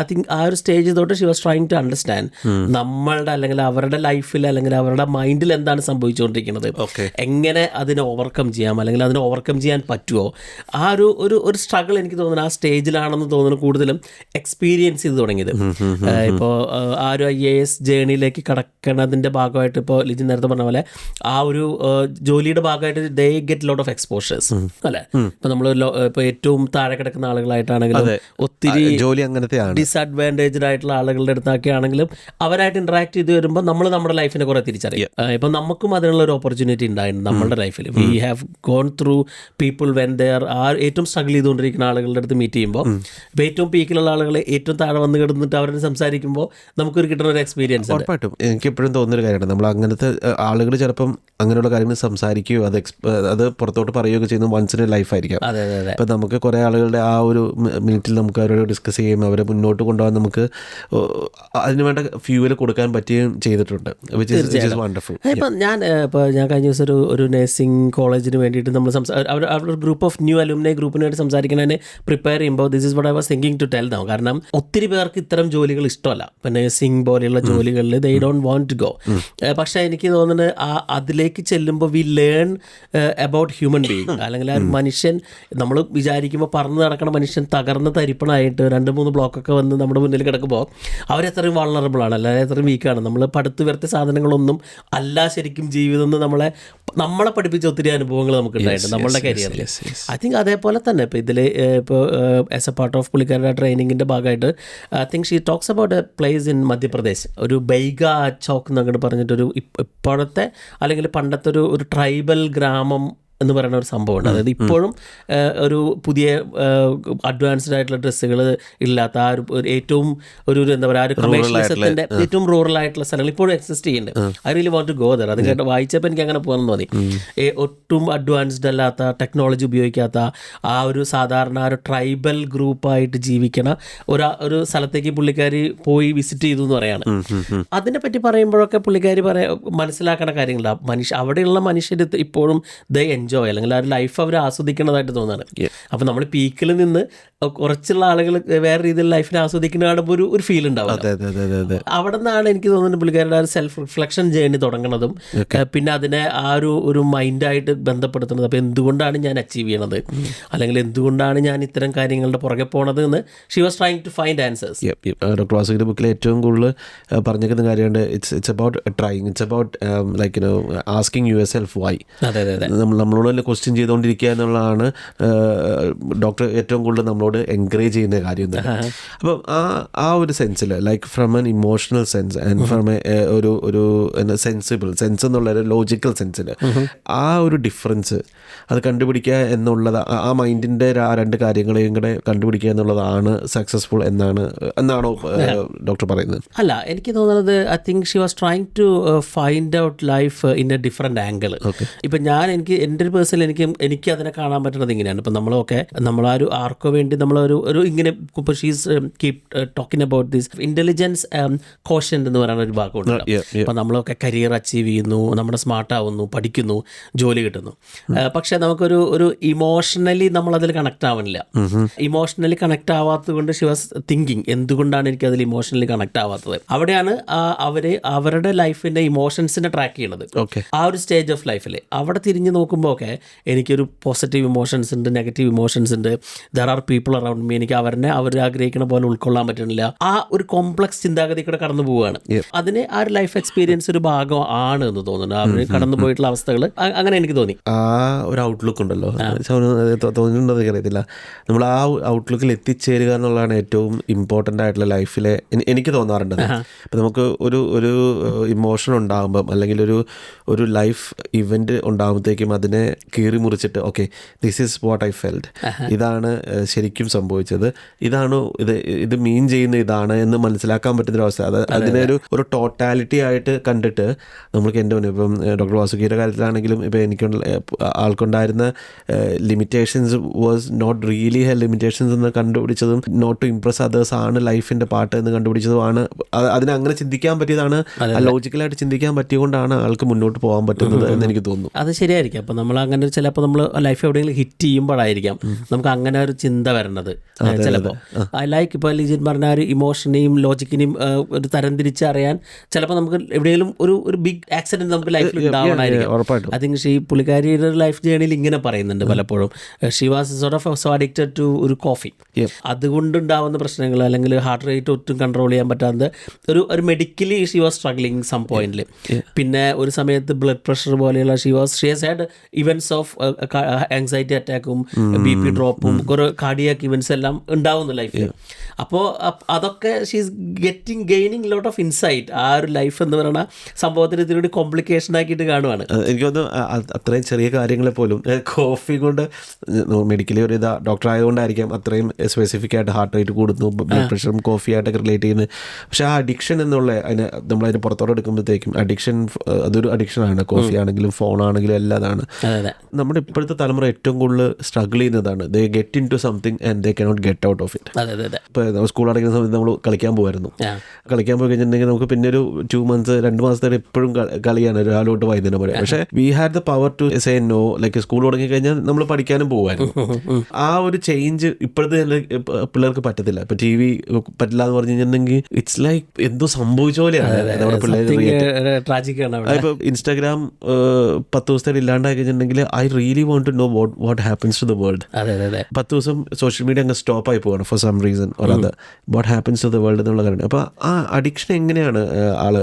I think ആ ഒരു സ്റ്റേജ് തൊട്ട് she was trying to understand നമ്മളുടെ അല്ലെങ്കിൽ അവരുടെ ലൈഫിൽ അല്ലെങ്കിൽ അവരുടെ മൈൻഡിൽ എന്താണ് സംഭവിച്ചുകൊണ്ടിരിക്കുന്നത്, എങ്ങനെ അതിനെ ഓവർകം ചെയ്യാം, അല്ലെങ്കിൽ അതിനെ ഓവർകം ചെയ്യാൻ പറ്റുമോ. ആ ഒരു സ്ട്രഗിൾ എനിക്ക് തോന്നുന്നു ആ സ്റ്റേജിലാണെന്ന് തോന്നുന്നു കൂടുതലും എക്സ്പീരിയൻസ് ചെയ്ത് തുടങ്ങിയത്. ഇപ്പോൾ ആ ഒരു IAS ജേണിയിലേക്ക് കടക്കണതിൻ്റെ ഭാഗമായിട്ട് ഇപ്പോൾ ലിജി നേരത്തെ പറഞ്ഞ പോലെ ആ ഒരു ജോലിയുടെ ഭാഗമായിട്ട് they get lot of exposures അല്ലേ. ഇപ്പോൾ നമ്മൾ ഇപ്പോൾ ഏറ്റവും താഴെ കിടക്കുന്ന ആളുകളായിട്ടാണെങ്കിലും ഒത്തിരി ജോലി അങ്ങനത്തെ ഡിസഡ്വാൻറ്റേജ്ഡ് ആയിട്ടുള്ള ആളുകളുടെ അടുത്തൊക്കെ ആണെങ്കിലും അവരായിട്ട് ഇൻട്രാക്ട് ചെയ്ത് വരുമ്പോൾ നമ്മൾ നമ്മുടെ ലൈഫിനെ കുറേ തിരിച്ചറിയും. ഇപ്പം നമുക്കും അതിനുള്ള ഒരു ഓപ്പർച്യൂണിറ്റി ഉണ്ടായിട്ടുണ്ട് നമ്മുടെ ലൈഫിൽ. We have gone through people when there ഏറ്റവും സ്ട്രഗിൾ ചെയ്തുകൊണ്ടിരിക്കുന്ന ആളുകളുടെ അടുത്ത് മീറ്റ് ചെയ്യുമ്പോൾ, ഇപ്പോൾ ഏറ്റവും പീക്കിലുള്ള ആളുകൾ ഏറ്റവും താഴെ വന്ന് കിടന്നിട്ട് അവരോട് സംസാരിക്കുമ്പോൾ നമുക്കൊരു കിട്ടുന്ന ഒരു എക്സ്പീരിയൻസ്. ഉറപ്പായിട്ടും എനിക്ക് എപ്പോഴും തോന്നുന്നൊരു കാര്യമാണ്, നമ്മൾ അങ്ങനത്തെ ആളുകൾ ചിലപ്പം അങ്ങനെയുള്ള കാര്യങ്ങൾ സംസാരിക്കുകയോ അത് പുറത്തോട്ട് പറയുകയൊക്കെ ചെയ്യുന്നത് വൺസ് ഇൻ എ ലൈഫായിരിക്കാം. അതെ അതെ അതെ. ഇപ്പം നമുക്ക് കുറേ ആളുകളുടെ ആ ഒരു മിനിറ്റിൽ നമുക്ക് അവരോട് ഡിസ്കസ് ചെയ്യുകയും അവരെ മുന്നോട്ട് കൊണ്ടുപോകാൻ നമുക്ക് അതിന് വേണ്ട ഫ്യൂവൽ കൊടുക്കാൻ പറ്റുകയും ചെയ്തിട്ടുണ്ട്. Which is wonderful. ഇപ്പം ഞാൻ കഴിഞ്ഞ ദിവസം ഒരു നഴ്സിംഗ് കോളേജിന് വേണ്ടിയിട്ട് നമ്മൾ അവരുടെ ഗ്രൂപ്പ് ഓഫ് ന്യൂ അലുമിനി ഗ്രൂപ്പിന് വേണ്ടി സംസാരിക്കുന്നതിന് പ്രിപ്പയർ ചെയ്യുമ്പോൾ this is what I was thinking to tell now. കാരണം ഒത്തിരി പേർക്ക് ഇത്തരം ജോലികൾ ഇഷ്ടമല്ല. ഇപ്പം നഴ്സിംഗ് പോലെയുള്ള ജോലികളിൽ they don't want to go. പക്ഷേ എനിക്ക് തോന്നുന്നത് അതിലേക്ക് ചെല്ലുമ്പോൾ we learn about human being. അല്ലെങ്കിൽ ആ ഒരു മനുഷ്യൻ, നമ്മൾ വിചാരിക്കുമ്പോൾ പറന്ന് നടക്കുന്ന മനുഷ്യൻ തകർന്ന തരിപ്പണായിട്ട് 2-3 ബ്ലോക്കൊക്കെ വന്ന് നമ്മുടെ മുന്നിൽ കിടക്കുമ്പോൾ അവരെത്രയും വൾണറബിൾ ആണ്, അല്ലാതെ എത്രയും വീക്കാണ്. നമ്മൾ പടുത്തു വരുത്തിയ സാധനങ്ങളൊന്നും അല്ല ശരിക്കും ജീവിതം എന്ന് നമ്മളെ പഠിപ്പിച്ച ഒത്തിരി അനുഭവങ്ങൾ നമുക്ക് ഉണ്ടായിട്ടുണ്ട് നമ്മളുടെ കരിയറിൽ. ഐ തിങ്ക് അതേപോലെ തന്നെ ഇപ്പോൾ ഇതിൽ ഇപ്പോൾ ആസ് എ പാർട്ട് ഓഫ് പുള്ളിക്കാരുടെ ട്രെയിനിങ്ങിൻ്റെ ഭാഗമായിട്ട് I think she talks about A place in Madhya Pradesh, ഒരു ബൈഗ ചോക്ക് എന്നങ്ങോട്ട് പറഞ്ഞിട്ടൊരു ഇപ്പോഴത്തെ അല്ലെങ്കിൽ പണ്ടത്തെ ഒരു ട്രൈബൽ ഗ്രാമം എന്ന് പറയുന്ന ഒരു സംഭവമുണ്ട്. അതായത് ഇപ്പോഴും ഒരു പുതിയ അഡ്വാൻസ്ഡ് ആയിട്ടുള്ള ഡ്രസ്സുകൾ ഇല്ലാത്ത ആ ഒരു ഏറ്റവും ഒരു എന്താ പറയുക ഒരു കമേഴ്ഷ്യലിസത്തിൻ്റെ ഏറ്റവും റൂറൽ ആയിട്ടുള്ള സ്ഥലങ്ങൾ ഇപ്പോഴും എക്സിസ്റ്റ് ചെയ്യുന്നുണ്ട്. I really want to go there. അത് കേട്ട് വായിച്ചപ്പോൾ എനിക്ക് അങ്ങനെ പോകാൻ തോന്നി. ഒട്ടും അഡ്വാൻസ്ഡ് അല്ലാത്ത ടെക്നോളജി ഉപയോഗിക്കാത്ത ആ ഒരു സാധാരണ ഒരു ട്രൈബൽ ഗ്രൂപ്പായിട്ട് ജീവിക്കണ ഒരു സ്ഥലത്തേക്ക് പുള്ളിക്കാരി പോയി വിസിറ്റ് ചെയ്തു എന്ന് പറയാണ്. അതിനെപ്പറ്റി പറയുമ്പോഴൊക്കെ പുള്ളിക്കാരി മനസ്സിലാക്കേണ്ട കാര്യങ്ങളുണ്ട്. അവിടെയുള്ള മനുഷ്യർ ഇപ്പോഴും എൻജോയ് അല്ലെങ്കിൽ ആ ഒരു ലൈഫ് അവർ ആസ്വദിക്കുന്നതായിട്ട് തോന്നാണ്. അപ്പം നമ്മൾ പീക്കിൽ നിന്ന് കുറച്ചുള്ള ആളുകൾ വേറെ രീതിയിൽ ലൈഫിനെ ആസ്വദിക്കുന്ന കാണുമ്പോൾ ഒരു ഫീൽ ഉണ്ടാവും. അവിടെ നിന്നാണ് എനിക്ക് തോന്നുന്നത് പുള്ളിക്കാരുടെ ആ ഒരു സെൽഫ് റിഫ്ലക്ഷൻ ജേണി തുടങ്ങുന്നതും പിന്നെ അതിനെ ആ ഒരു മൈൻഡായിട്ട് ബന്ധപ്പെടുത്തുന്നത്. അപ്പോൾ എന്തുകൊണ്ടാണ് ഞാൻ അച്ചീവ് ചെയ്യണത്, അല്ലെങ്കിൽ എന്തുകൊണ്ടാണ് ഞാൻ ഇത്തരം കാര്യങ്ങളുടെ പുറകെ പോണത് എന്ന് she was trying to find answers. Doctor വാസുകിയുടെ ബുക്കിൽ ഏറ്റവും കൂടുതൽ പറഞ്ഞിരിക്കുന്ന കാര്യമുണ്ട്. It's about trying, it's about like you know asking yourself why. നമ്മളോട് തന്നെ ക്വസ്റ്റ്യൻ ചെയ്തുകൊണ്ടിരിക്കുക എന്നുള്ളതാണ് ഡോക്ടർ ഏറ്റവും കൂടുതൽ നമ്മളോട് എൻകറേജ് ചെയ്യുന്ന കാര്യം തന്നെ. അപ്പം ആ ഒരു സെൻസിൽ like from an emotional sense and from ഒരു സെൻസിബിൾ സെൻസ് എന്നുള്ള ഒരു ലോജിക്കൽ സെൻസിൽ ആ ഒരു ഡിഫറൻസ് അത് കണ്ടുപിടിക്കുക എന്നുള്ളത്, ആ മൈൻഡിൻ്റെ ആ രണ്ട് കാര്യങ്ങളെയും കൂടെ കണ്ടുപിടിക്കുക എന്നുള്ളതാണ് സക്സസ്ഫുൾ എന്നാണോ ഡോക്ടർ പറയുന്നത്? അല്ല, എനിക്ക് തോന്നുന്നത് I think she was trying to find out life in a different angle. ഇപ്പം എൻ്റെ ഒരു പേഴ്സണൽ എനിക്ക് അതിനെ കാണാൻ പറ്റുന്നത് ഇങ്ങനെയാണ്. ഇപ്പം നമ്മളാ ഒരു ആർക്കോ വേണ്ടി നമ്മളൊരു ഇങ്ങനെ ഇപ്പോൾ she's keep talking about this intelligence quotient എന്ന് പറയുന്ന ഒരു ഭാഗമുണ്ട്. അപ്പം നമ്മളൊക്കെ കരിയർ അച്ചീവ് ചെയ്യുന്നു, നമ്മുടെ സ്മാർട്ട് ആവുന്നു, പഠിക്കുന്നു, ജോലി കിട്ടുന്നു. പക്ഷേ നമുക്കൊരു ഇമോഷണലി നമ്മളതിൽ കണക്ട് ആവുന്നില്ല. ഇമോഷണലി കണക്ട് ആവാത്തത് കൊണ്ട് ഷി വാസ് തിങ്കിങ് എന്തുകൊണ്ടാണ് എനിക്ക് അതിൽ ഇമോഷണലി കണക്ട് ആവാത്തത്. അവിടെയാണ് അവരുടെ ലൈഫിൻ്റെ ഇമോഷൻസിനെ ട്രാക്ക് ചെയ്യണത്. ആ ഒരു സ്റ്റേജ് ഓഫ് ലൈഫിൽ അവിടെ തിരിഞ്ഞ് നോക്കുമ്പോൾ ഒക്കെ എനിക്കൊരു പോസിറ്റീവ് ഇമോഷൻസ് ഉണ്ട്, നെഗറ്റീവ് ഇമോഷൻസ് ഉണ്ട്, there are people around me, എനിക്ക് അവർ ആഗ്രഹിക്കുന്ന പോലെ ഉൾക്കൊള്ളാൻ പറ്റുന്നില്ല. ആ ഒരു കോംപ്ലക്സ് ചിന്താഗതി കൂടെ കടന്നു പോവുകയാണ്. അതിന് ആ ഒരു ലൈഫ് എക്സ്പീരിയൻസ് ഒരു ഭാഗം ആണ് എന്ന് തോന്നുന്നു. അവർ കടന്നു പോയിട്ടുള്ള അവസ്ഥകൾ അങ്ങനെ എനിക്ക് തോന്നി. ആ ഒരു ഔട്ട്ലുക്ക് ഉണ്ടല്ലോ, തോന്നുന്നുണ്ടെന്ന് അറിയത്തില്ല. നമ്മൾ ആ ഔട്ട്ലുക്കിൽ എത്തിച്ചേരുക എന്നുള്ളതാണ് ഏറ്റവും ഇമ്പോർട്ടൻ്റ് ആയിട്ടുള്ള ലൈഫിലെ എനിക്ക് തോന്നാറുണ്ടത്. ഇപ്പം നമുക്ക് ഒരു ഇമോഷൻ ഉണ്ടാകുമ്പം അല്ലെങ്കിൽ ഒരു ലൈഫ് ഇവൻ്റ് ഉണ്ടാകുമ്പോഴത്തേക്കും അതിനെ കീറി മുറിച്ചിട്ട് okay this is what I felt, ഇതാണ് ശരിക്കും സംഭവിച്ചത്, ഇതാണ് ഇത് മീൻ ചെയ്യുന്ന ഇതാണ് എന്ന് മനസ്സിലാക്കാൻ പറ്റുന്നൊരവസ്ഥ. അതിനെ ഒരു ടോട്ടാലിറ്റി ആയിട്ട് കണ്ടിട്ട് നമ്മൾക്ക് എൻ്റെ മുന്നിൽ ഇപ്പം ഡോക്ടർ വാസുകിയുടെ കാര്യത്തിലാണെങ്കിലും ഇപ്പം ആൾക്കുണ്ടായിരുന്ന limitations was not really he limitations എന്ന് കണ്ടുപിടിച്ചതും നോട്ട് ടു ഇംപ്രസ് അതേഴ്സ് ആണ് ലൈഫിൻ്റെ പാട്ട് എന്ന് കണ്ടുപിടിച്ചതുമാണ്. അതിനെ അങ്ങനെ ചിന്തിക്കാൻ പറ്റിയതാണ്, ലോജിക്കലായിട്ട് ചിന്തിക്കാൻ പറ്റിയതുകൊണ്ടാണ് ആൾക്ക് മുന്നോട്ട് പോകാൻ പറ്റുന്നത് എന്ന് എനിക്ക് തോന്നുന്നു. അത് ശരിയായിരിക്കും. അപ്പം നമ്മൾ അങ്ങനെ ചിലപ്പോൾ നമ്മൾ ലൈഫ് എവിടെയെങ്കിലും ഹിറ്റ് ചെയ്യുമ്പോഴായിരിക്കാം നമുക്ക് അങ്ങനെ ഒരു ചിന്ത വരണത്. ചിലപ്പോൾ ലൈക്ക് ഇപ്പോൾ ലിജിൻ പറഞ്ഞ ഒരു ഇമോഷനെയും ലോജിക്കിനെയും ഒരു തരംതിരിച്ച് അറിയാൻ ചിലപ്പോൾ നമുക്ക് എവിടെയെങ്കിലും ഒരു ബിഗ് ആക്സിഡൻറ്റ് നമുക്ക് ലൈഫിൽ ഉണ്ടാവണമായിരിക്കും. ഐ തിങ്ക് പുള്ളിക്കാരിയുടെ ലൈഫ് ജേണിയിൽ ഇങ്ങനെ പറയുന്നുണ്ട് പലപ്പോഴും she was sort of so addicted to ഒരു കോഫി. അതുകൊണ്ടുണ്ടാവുന്ന പ്രശ്നങ്ങൾ അല്ലെങ്കിൽ ഹാർട്ട് റേറ്റ് ഒട്ടും കൺട്രോൾ ചെയ്യാൻ പറ്റാത്ത ഒരു medically she was struggling some പോയിന്റിൽ. പിന്നെ ഒരു സമയത്ത് ബ്ലഡ് പ്രഷർ പോലെയുള്ള she has had events of anxiety അറ്റാക്കും BP ഡ്രോപ്പും കുറേ കാർഡിയാക് ഇവൻറ്റ്സ് എല്ലാം ഉണ്ടാവുന്നു ലൈഫിൽ. അപ്പോൾ അതൊക്കെ she's gaining lot of insight. ആ ഒരു ലൈഫ് എന്ന് പറയുന്ന സംഭവത്തിന് ഇതിലൂടെ കോംപ്ലിക്കേഷൻ ആക്കിയിട്ട് കാണുവാണ്. എനിക്ക് തോന്നുന്നു അത്രയും ചെറിയ കാര്യങ്ങളെ പോലും കോഫി കൊണ്ട് മെഡിക്കലി ഒരു ഡോക്ടർ ആയതുകൊണ്ടായിരിക്കാം അത്രയും സ്പെസിഫിക് ആയിട്ട് ഹാർട്ട് റേറ്റ് കൂടുന്നു, ബ്ലഡ് പ്രഷറും കോഫി ആയിട്ടൊക്കെ റിലേറ്റ് ചെയ്യുന്നത്. പക്ഷെ ആ അഡിക്ഷൻ എന്നുള്ള നമ്മളതിന് പുറത്തോട്ട് എടുക്കുമ്പോഴത്തേക്കും അതൊരു അഡിക്ഷനാണ്. കോഫി ആണെങ്കിലും ഫോൺ ആണെങ്കിലും എല്ലാതാണ്. നമ്മുടെ ഇപ്പോഴത്തെ തലമുറ ഏറ്റവും കൂടുതൽ സ്ട്രഗിൾ ചെയ്യുന്നതാണ്. They get into something and they cannot get out of it. ഇപ്പോൾ സ്കൂൾ അടയ്ക്കുന്ന സമയത്ത് നമ്മൾ കളിക്കാൻ പോകുമായിരുന്നു. കളിക്കാൻ പോയി കഴിഞ്ഞിട്ടുണ്ടെങ്കിൽ നമുക്ക് പിന്നെ ഒരു 2 months 2 മാസത്തെ എപ്പോഴും കളിയാണ് രാവിലെ തൊട്ട് വൈകുന്നേരം വരെ. പക്ഷേ we had the power to say no. Like school തുടങ്ങി കഴിഞ്ഞാൽ നമ്മൾ പഠിക്കാനും പോകുമായിരുന്നു. ആ ഒരു ചേഞ്ച് ഇപ്പോഴത്തെ പിള്ളേർക്ക് പറ്റത്തില്ല. ഇപ്പൊ TV പറ്റില്ല എന്ന് പറഞ്ഞു കഴിഞ്ഞിട്ടുണ്ടെങ്കിൽ ഇറ്റ്സ് ലൈക്ക് എന്തോ സംഭവിച്ച പോലെയാണ് നമ്മുടെ പിള്ളേർ. ഇപ്പൊ ഇൻസ്റ്റാഗ്രാം 10 ദിവസത്തേക്ക് ഇല്ലാണ്ടായി കഴിഞ്ഞിട്ടുണ്ടെങ്കിൽ I really want to know what happens to the world. 10 ദിവസം സോഷ്യൽ മീഡിയ അങ്ങ് സ്റ്റോപ്പ് ആയി പോവാണ് for some reason or other. What happens to the world എന്നുള്ള കാര്യം. അപ്പൊ ആ അഡിക്ഷൻ എങ്ങനെയാണ് ആള്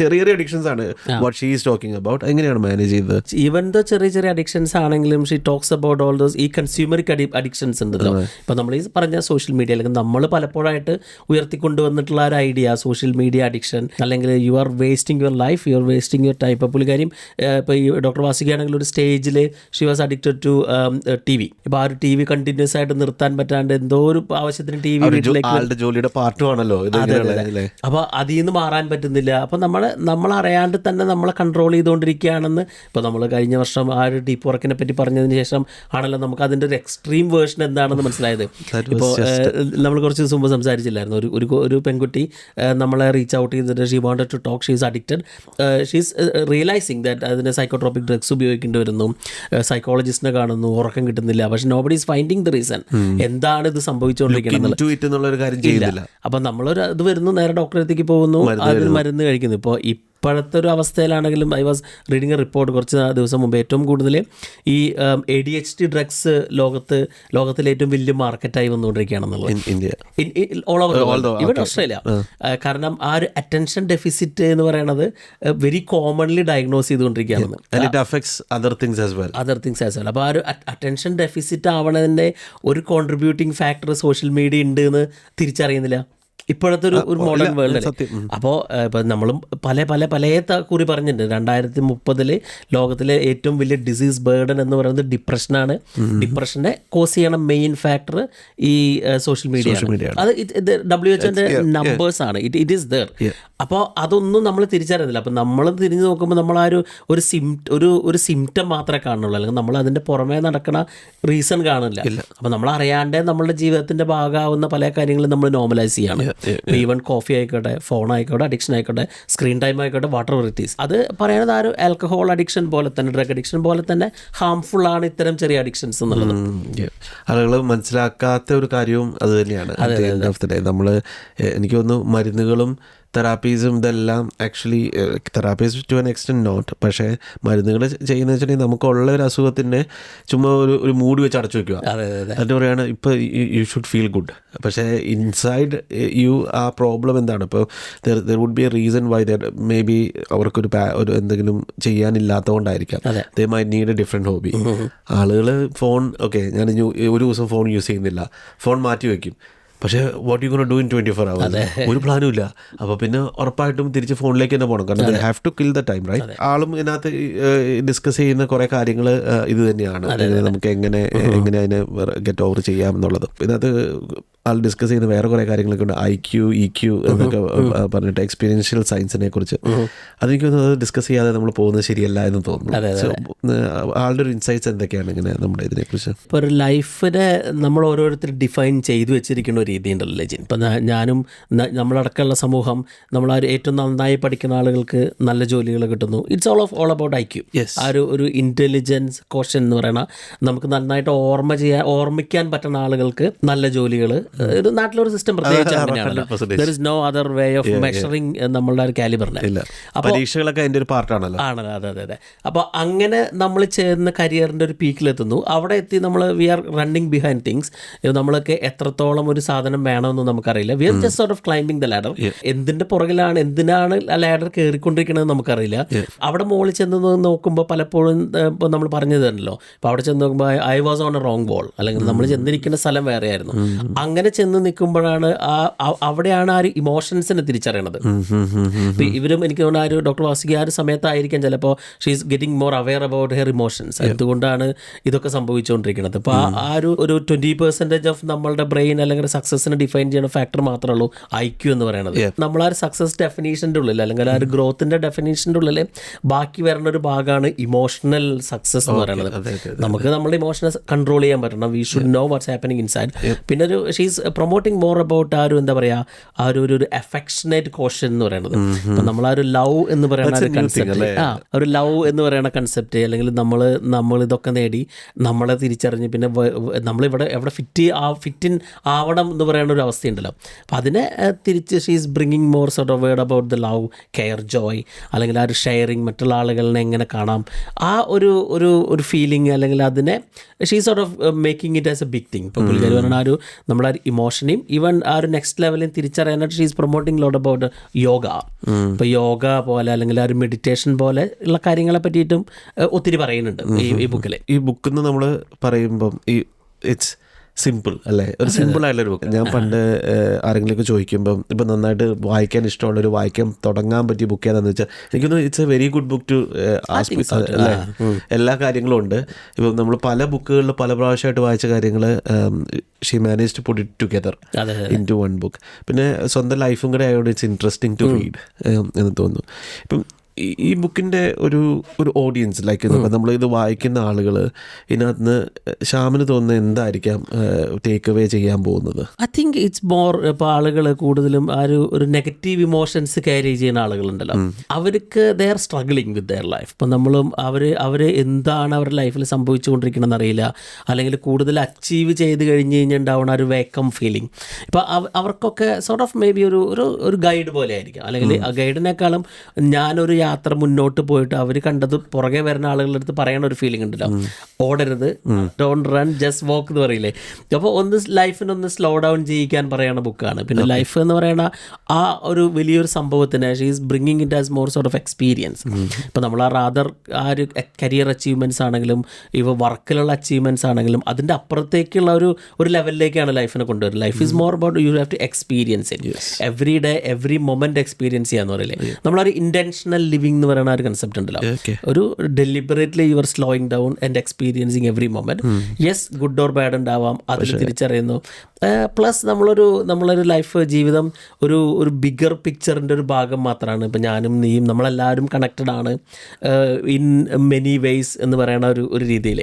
ചെറിയ ചെറിയ അഡിക്ഷൻസ് ആണ് what she is talking about, എങ്ങനെയാണ് മാനേജ് ചെയ്തത്? ഈവൻ ദോ ചെറിയ ചെറിയ അഡിക്ഷൻസ് ആണെങ്കിലും she talks about all those ഈ കൺസ്യൂമറിക് അഡിക്ഷൻസ് ഉണ്ടല്ലോ. ഇപ്പൊ നമ്മൾ ഈ പറഞ്ഞ സോഷ്യൽ മീഡിയ അല്ലെങ്കിൽ നമ്മൾ പലപ്പോഴായിട്ട് ഉയർത്തിക്കൊണ്ടുവന്നിട്ടുള്ള ഒരു ഐഡിയ സോഷ്യൽ മീഡിയ അഡിക്ഷൻ അല്ലെങ്കിൽ you are wasting your life, you are wasting your time. ഇപ്പോൾ പുള്ളിക്കാരും ഇപ്പോൾ ഈ ഡോക്ടർ വാസുകയാണെങ്കിൽ ഒരു സ്റ്റേജിൽ she was addicted to TV. ഇപ്പോൾ ആ ഒരു TV കണ്ടിന്യൂസ് ആയിട്ട് നിർത്താൻ പറ്റാണ്ട് എന്തോ ഒരു ആവശ്യത്തിന് TV ജോലിയുടെ പാർട്ടുമാണല്ലോ. അപ്പോൾ അതിൽ നിന്ന് മാറാൻ പറ്റുന്നില്ല. അപ്പോൾ നമ്മളറിയാണ്ട് തന്നെ നമ്മളെ കൺട്രോൾ ചെയ്തുകൊണ്ടിരിക്കുകയാണെന്ന് ഇപ്പോൾ നമ്മൾ കഴിഞ്ഞ വർഷം ആ ഒരു ഡീപ്പ് വർക്കിനെ പറ്റി പറഞ്ഞതിന് ശേഷം ആണല്ലോ നമുക്ക് അതിൻ്റെ ഒരു എക്സ്ട്രീം വേർഷൻ എന്താണെന്ന് മനസ്സിലായത്. ഇപ്പോൾ നമ്മൾ കുറച്ച് ദിവസം മുമ്പ് സംസാരിച്ചില്ലായിരുന്നു, ഒരു പെൺകുട്ടി നമ്മളെ റീച്ച് ഔട്ട് ചെയ്തിട്ട് she wanted to talk, she is addicted, she is realising that അതിന് സൈക്കോട്രോപിക് ഡ്രഗ്സ് ഉപയോഗിക്കേണ്ടി വരുന്നു, സൈക്കോളജിസ്റ്റിനെ കാണുന്നു, ഉറക്കം കിട്ടുന്നില്ല. പക്ഷെ nobody is finding the reason, എന്താണ് ഇത് സംഭവിച്ചുകൊണ്ടിരിക്കുന്നത്. അപ്പം നമ്മളൊരു ഇത് വരുന്നു, നേരെ ഡോക്ടറെ അടുത്തേക്ക് പോകുന്നു, അതിന് മരുന്ന് കഴിക്കുന്നു. ഇപ്പോൾ ഇപ്പോഴത്തെ ഒരു അവസ്ഥയിലാണെങ്കിലും I was reading a report കുറച്ച് ദിവസം മുമ്പ്, ഏറ്റവും കൂടുതൽ ഈ ADHD ഡ്രഗ്സ് ലോകത്തിലെ ഏറ്റവും വലിയ മാർക്കറ്റായി വന്നുകൊണ്ടിരിക്കുകയാണെന്നുള്ളത് ഓൾ ഓവർ ഇവിടെ ഓസ്ട്രേലിയ. കാരണം ആ ഒരു അറ്റൻഷൻ ഡെഫിസിറ്റ് എന്ന് പറയുന്നത് വെരി കോമൺലി ഡയഗ്നോസ് ചെയ്തുകൊണ്ടിരിക്കുകയാണ്. Other things as well. അപ്പോൾ ആ ഒരു അറ്റൻഷൻ ഡെഫിസിറ്റ് ആവണതിൻ്റെ ഒരു കോൺട്രിബ്യൂട്ടിംഗ് ഫാക്ടർ സോഷ്യൽ മീഡിയ ഉണ്ട് എന്ന് തിരിച്ചറിയുന്നില്ല ഇപ്പോഴത്തെ ഒരു മോഡേൺ വേൾഡിൽ. അപ്പോൾ ഇപ്പം നമ്മളും പല കുറി പറഞ്ഞിട്ടുണ്ട്. 2030 ലോകത്തിലെ ഏറ്റവും വലിയ ഡിസീസ് ബേർഡൻ എന്ന് പറയുന്നത് ഡിപ്രഷനാണ്. ഡിപ്രഷനെ കോസ് ചെയ്യണ മെയിൻ ഫാക്ടർ ഈ സോഷ്യൽ മീഡിയ. അത് WHO നമ്പേഴ്സ് ആണ്. It is there. അപ്പോൾ അതൊന്നും നമ്മൾ തിരിച്ചറിയുന്നില്ല. അപ്പം നമ്മൾ തിരിഞ്ഞു നോക്കുമ്പോൾ നമ്മൾ ആ ഒരു സിംറ്റം മാത്രമേ കാണുള്ളൂ, അല്ലെങ്കിൽ നമ്മൾ അതിൻ്റെ പുറമേ നടക്കണ റീസൺ കാണില്ല. അപ്പം നമ്മൾ അറിയാണ്ടേ നമ്മളുടെ ജീവിതത്തിൻ്റെ ഭാഗമാവുന്ന പല കാര്യങ്ങളും നമ്മൾ നോർമലൈസ് ചെയ്യാണ്. ഈവൻ കോഫി ആയിക്കോട്ടെ, ഫോൺ ആയിക്കോട്ടെ, അഡിക്ഷൻ ആയിക്കോട്ടെ, സ്ക്രീൻ ടൈം ആയിക്കോട്ടെ, വാട്ടർ വെറൈറ്റീസ്. അത് പറയുന്നത് ആ ഒരു ആൽക്കഹോൾ അഡിക്ഷൻ പോലെ തന്നെ, ഡ്രഗ് അഡിക്ഷൻ പോലെ തന്നെ ഹാംഫുൾ ആണ് ഇത്തരം ചെറിയ അഡിക്ഷൻസ് എന്നുള്ളത്. ആളുകൾ മനസ്സിലാക്കാത്ത ഒരു കാര്യവും അത് തന്നെയാണ്. നമ്മൾ എനിക്ക് തോന്നുന്നു മരുന്നുകളും തെറാപ്പീസും ഇതെല്ലാം actually therapies to an extent not. പക്ഷേ മരുന്നുകൾ ചെയ്യുന്നത് വെച്ചിട്ടുണ്ടെങ്കിൽ നമുക്കുള്ള ഒരു അസുഖത്തിൻ്റെ ചുമ്മാ ഒരു മൂഡ് വെച്ച് അടച്ചു വയ്ക്കുക. എന്നിട്ട് പറയുകയാണ് ഇപ്പോൾ യു ഷുഡ് ഫീൽ ഗുഡ്. പക്ഷേ ഇൻസൈഡ് ആ പ്രോബ്ലം എന്താണ്? ഇപ്പോൾ there would be a reason why there may be അവർക്കൊരു എന്തെങ്കിലും ചെയ്യാനില്ലാത്തതുകൊണ്ടായിരിക്കാം. They may need a different hobby. ആളുകൾ ഫോൺ ഞാൻ ഒരു ദിവസം ഫോൺ യൂസ് ചെയ്യുന്നില്ല, ഫോൺ മാറ്റി വയ്ക്കും. പക്ഷേ what you gonna do in 24 hours? ഒരു പ്ലാനും ഇല്ല. അപ്പോൾ പിന്നെ ഉറപ്പായിട്ടും തിരിച്ച് ഫോണിലേക്ക് തന്നെ പോകണം. കാരണം they have to kill the time, right? ആളും ഇതിനകത്ത് ഡിസ്കസ് ചെയ്യുന്ന കുറേ കാര്യങ്ങൾ ഇത് തന്നെയാണ്. നമുക്ക് എങ്ങനെ അതിനെ ഗെറ്റ് ഓവർ ചെയ്യാം എന്നുള്ളത്. ഇതിനകത്ത് ആൾ ഡിസ്കസ് ചെയ്യുന്ന വേറെ കുറേ കാര്യങ്ങളൊക്കെ ഉണ്ട്. IQ, EQ എന്നൊക്കെ പറഞ്ഞിട്ട് എക്സ്പീരിയൻഷ്യൽ സയൻസിനെ കുറിച്ച്. അതെനിക്കൊന്നും അത് ഡിസ്കസ് ചെയ്യാതെ നമ്മൾ പോകുന്നത് ശരിയല്ല എന്ന് തോന്നുന്നു. ആളുടെ ഒരു ഇൻസൈറ്റ്സ് എന്തൊക്കെയാണ് ഇങ്ങനെ നമ്മുടെ ഇതിനെക്കുറിച്ച്? ഇപ്പോൾ ഒരു ലൈഫിനെ നമ്മൾ ഓരോരുത്തർ ഡിഫൈൻ ചെയ്തു വെച്ചിരിക്കുന്ന ഒരു രീതി ഉണ്ടല്ലോ ലെജിൻ. ഇപ്പം ഞാനും നമ്മളടക്കമുള്ള സമൂഹം നമ്മൾ ഏറ്റവും നന്നായി പഠിക്കുന്ന ആളുകൾക്ക് നല്ല ജോലികൾ കിട്ടുന്നു. It's all about IQ. ആ ഒരു ഇൻ്റലിജൻസ് ക്വസ്റ്റ്യൻ എന്ന് പറയുന്ന നമുക്ക് നന്നായിട്ട് ഓർമ്മിക്കാൻ പറ്റുന്ന ആളുകൾക്ക് നല്ല ജോലികൾ ഒരു നാട്ടിലൊരു സിസ്റ്റം പ്രത്യേകിച്ച് അങ്ങനെയാണല്ലോ. 100%. There is no other way of measuring നമ്മളുടെ ഒരു കാലിബറിനെ. അപ്പോൾ പരീക്ഷകളൊക്കെ അതിൻ്റെ ഒരു പാർട്ടാണല്ലോ. ആണല്ലോ, അതെ അതെ അതെ. അപ്പോൾ അങ്ങനെ നമ്മൾ ചേർന്ന് കരിയറിൻ്റെ ഒരു പീക്കിലെത്തുന്നു. അവിടെ എത്തി നമ്മൾ we are running behind things. നമ്മളൊക്കെ എത്രത്തോളം ഒരു സാധനം വേണമെന്ന് നമുക്കറിയില്ല. We are just sort of climbing the ladder. എന്തിൻ്റെ പുറകിലാണ്, എന്തിനാണ് ആ ലാഡർ കയറിക്കൊണ്ടിരിക്കണമെന്ന് നമുക്കറിയില്ല. അവിടെ മുകളിൽ ചെന്ന് നോക്കുമ്പോൾ പലപ്പോഴും ഇപ്പോൾ നമ്മൾ പറഞ്ഞു തരണല്ലോ, അപ്പോൾ അവിടെ ചെന്ന് നോക്കുമ്പോൾ I was on A wrong ball, അല്ലെങ്കിൽ നമ്മൾ ചെന്നിരിക്കുന്ന സ്ഥലം വേറെയായിരുന്നു. അങ്ങനെ ചെന്ന് നിൽക്കുമ്പോഴാണ് അവിടെയാണ് ആ ഒരു ഇമോഷൻസിനെ തിരിച്ചറിയണത്. ഇവരും എനിക്ക് തോന്നുന്നു ആ ഒരു ഡോക്ടർ വാസുകി ആ ഒരു സമയത്തായിരിക്കും ചിലപ്പോൾ she is getting more aware about hair emotions. അതുകൊണ്ടാണ് ഇതൊക്കെ സംഭവിച്ചുകൊണ്ടിരിക്കുന്നത്. അപ്പോൾ ആ ഒരു 20% ഓഫ് നമ്മളുടെ ബ്രെയിൻ അല്ലെങ്കിൽ സക്സസിനെ ഡിഫൈൻ ചെയ്യുന്ന ഫാക്ടർ മാത്രമേ ഉള്ളൂ IQ എന്ന് പറയുന്നത്. നമ്മൾ ആ ഒരു സക്സസ് ഡെഫിനേഷൻ്റെ ഉള്ളിൽ അല്ലെങ്കിൽ ആ ഒരു ഗ്രോത്തിൻ്റെ ഡെഫിനേഷൻ്റെ ഉള്ളിൽ ബാക്കി വരുന്ന ഒരു ഭാഗമാണ് ഇമോഷണൽ സക്സസ് എന്ന് പറയുന്നത്. നമുക്ക് നമ്മുടെ ഇമോഷനെ കൺട്രോൾ ചെയ്യാൻ പറ്റണം. We should know what's happening inside. പിന്നെ ഒരു ഷീസ് പ്രൊമോട്ടിങ് മോർ അബൌട്ട് ആ ഒരു എന്താ പറയുക, ആ ഒരു അഫെക്ഷനേറ്റ് കോഷൻ എന്ന് പറയുന്നത്. അപ്പം നമ്മൾ ആ ഒരു ലവ് എന്ന് പറയുന്ന ഒരു കൺസെപ്റ്റ്, ഒരു ലവ് എന്ന് പറയുന്ന കൺസെപ്റ്റ്, അല്ലെങ്കിൽ നമ്മൾ ഇതൊക്കെ നേടി നമ്മളെ തിരിച്ചറിഞ്ഞ് പിന്നെ നമ്മളിവിടെ എവിടെ ഫിറ്റിൻ ആവണം എന്ന് പറയുന്ന ഒരു അവസ്ഥയുണ്ടല്ലോ. അപ്പം അതിനെ തിരിച്ച് she's bringing more sort of word about the love, care, Joy, അല്ലെങ്കിൽ ആ ഒരു ഷെയറിങ്, മറ്റുള്ള ആളുകളെ എങ്ങനെ കാണാം, ആ ഒരു ഫീലിംഗ്, അല്ലെങ്കിൽ അതിനെ she sort of making it as a big thing. ഇപ്പോൾ പുള്ളിക്കാരി പറഞ്ഞ ആ ഒരു നമ്മുടെ ഇമോഷനെയും ഈവൻ ആ ഒരു നെക്സ്റ്റ് ലെവലിൽ തിരിച്ചറിയാനായിട്ട് she is promoting lot about yoga. ഇപ്പോൾ യോഗ പോലെ അല്ലെങ്കിൽ ആ ഒരു മെഡിറ്റേഷൻ പോലെ ഉള്ള കാര്യങ്ങളെ പറ്റിയിട്ടും ഒത്തിരി പറയുന്നുണ്ട് ഈ ബുക്കിൽ. ഈ ബുക്കിൽ നിന്ന് നമ്മൾ പറയുമ്പം ഇറ്റ്സ് സിമ്പിൾ അല്ലേ, ഒരു സിമ്പിൾ ആയിട്ടുള്ളൊരു ബുക്ക്. ഞാൻ പണ്ട് ആരെങ്കിലുമൊക്കെ ചോദിക്കുമ്പം ഇപ്പം നന്നായിട്ട് വായിക്കാൻ ഇഷ്ടമുള്ളൊരു വായിക്കാൻ തുടങ്ങാൻ പറ്റിയ ബുക്ക് ഏതാണെന്ന് വെച്ചാൽ എനിക്കൊന്ന് it's a very good book to aspect അല്ലേ. എല്ലാ കാര്യങ്ങളും ഉണ്ട്. ഇപ്പം നമ്മൾ പല ബുക്കുകളിൽ പല പ്രാവശ്യമായിട്ട് വായിച്ച കാര്യങ്ങൾ she manage to put it together into one book. പിന്നെ സ്വന്തം ലൈഫും കൂടെ ആയതുകൊണ്ട് ഇറ്റ്സ് ഇൻട്രസ്റ്റിംഗ് ടു റീഡ് എന്ന് തോന്നുന്നു. ഇപ്പം ഈ ബുക്കിൻ്റെ ഒരു ഓഡിയൻസ് ലൈക്ക് നമ്മളിത് വായിക്കുന്ന ആളുകൾ ഇതിനകത്ത് നിന്ന് ശ്യാമിന് തോന്നുന്നത് എന്തായിരിക്കാം ടേക്ക് അവേ ചെയ്യാൻ പോകുന്നത്? ഐ തിങ്ക് ഇറ്റ്സ് മോർ ഇപ്പോൾ ആളുകൾ കൂടുതലും ആ ഒരു നെഗറ്റീവ് ഇമോഷൻസ് ക്യാരി ചെയ്യുന്ന ആളുകളുണ്ടല്ലോ, അവർക്ക് they are struggling with their life. ഇപ്പം നമ്മളും അവർ എന്താണ് അവരുടെ ലൈഫിൽ സംഭവിച്ചുകൊണ്ടിരിക്കണമെന്ന് അറിയില്ല, അല്ലെങ്കിൽ കൂടുതൽ അച്ചീവ് ചെയ്ത് കഴിഞ്ഞ് കഴിഞ്ഞാൽ ഉണ്ടാവുന്ന ഒരു വേക്കം ഫീലിംഗ്. ഇപ്പോൾ അവർക്കൊക്കെ സോർട്ട് ഓഫ് മേ ബി ഒരു ഗൈഡ് പോലെ ആയിരിക്കും, അല്ലെങ്കിൽ ആ ഗൈഡിനേക്കാളും ഞാനൊരു യാത്ര മുന്നോട്ട് പോയിട്ട് അവർ കണ്ടത് പുറകെ വരുന്ന ആളുകളുടെ അടുത്ത് പറയണ ഒരു ഫീലിംഗ് ഉണ്ടല്ലോ, ഓടരുത്, ഡോണ്ട് റൺ, ജസ്റ്റ് വാക്ക് എന്ന് പറയില്ലേ. അപ്പോൾ ലൈഫിനൊന്ന് സ്ലോ ഡൗൺ ചെയ്യിക്കാൻ പറയുന്ന ബുക്കാണ്. പിന്നെ ലൈഫ് എന്ന് പറയുന്ന ആ ഒരു വലിയൊരു സംഭവത്തിന് she is bringing it as more sort of experience. ഇപ്പോൾ നമ്മൾ ആ ഒരു കരിയർ അച്ചീവ്മെൻറ്റ്സ് ആണെങ്കിലും ഇവ വർക്കിലുള്ള അച്ചീവ്മെൻറ്റ്സ് ആണെങ്കിലും അതിൻ്റെ അപ്പുറത്തേക്കുള്ള ഒരു ലെവലിലേക്കാണ് ലൈഫിനെ കൊണ്ടുവരുന്നത്. Life is more about you have to experience it every day, every moment experience ചെയ്യാന്ന് പറയില്ലേ. നമ്മളൊരു ഇൻറ്റൻഷണൽ ലിവിംഗ് എന്ന് പറയുന്ന ഒരു കൺസെപ്റ്റ് ഉണ്ടല്ലോ, ഒരു deliberately you are slowing down and experiencing every moment. Yes, good or bad ഉണ്ടാവാം, അതിൽ തിരിച്ചറിയുന്നു. പ്ലസ് നമ്മളൊരു ലൈഫ് ജീവിതം ഒരു ബിഗർ പിക്ചറിൻ്റെ ഒരു ഭാഗം മാത്രമാണ്. ഇപ്പം ഞാനും നീയും നമ്മളെല്ലാവരും കണക്റ്റഡ് ആണ് ഇൻ മെനി വേയ്സ് എന്ന് പറയുന്ന ഒരു രീതിയിൽ,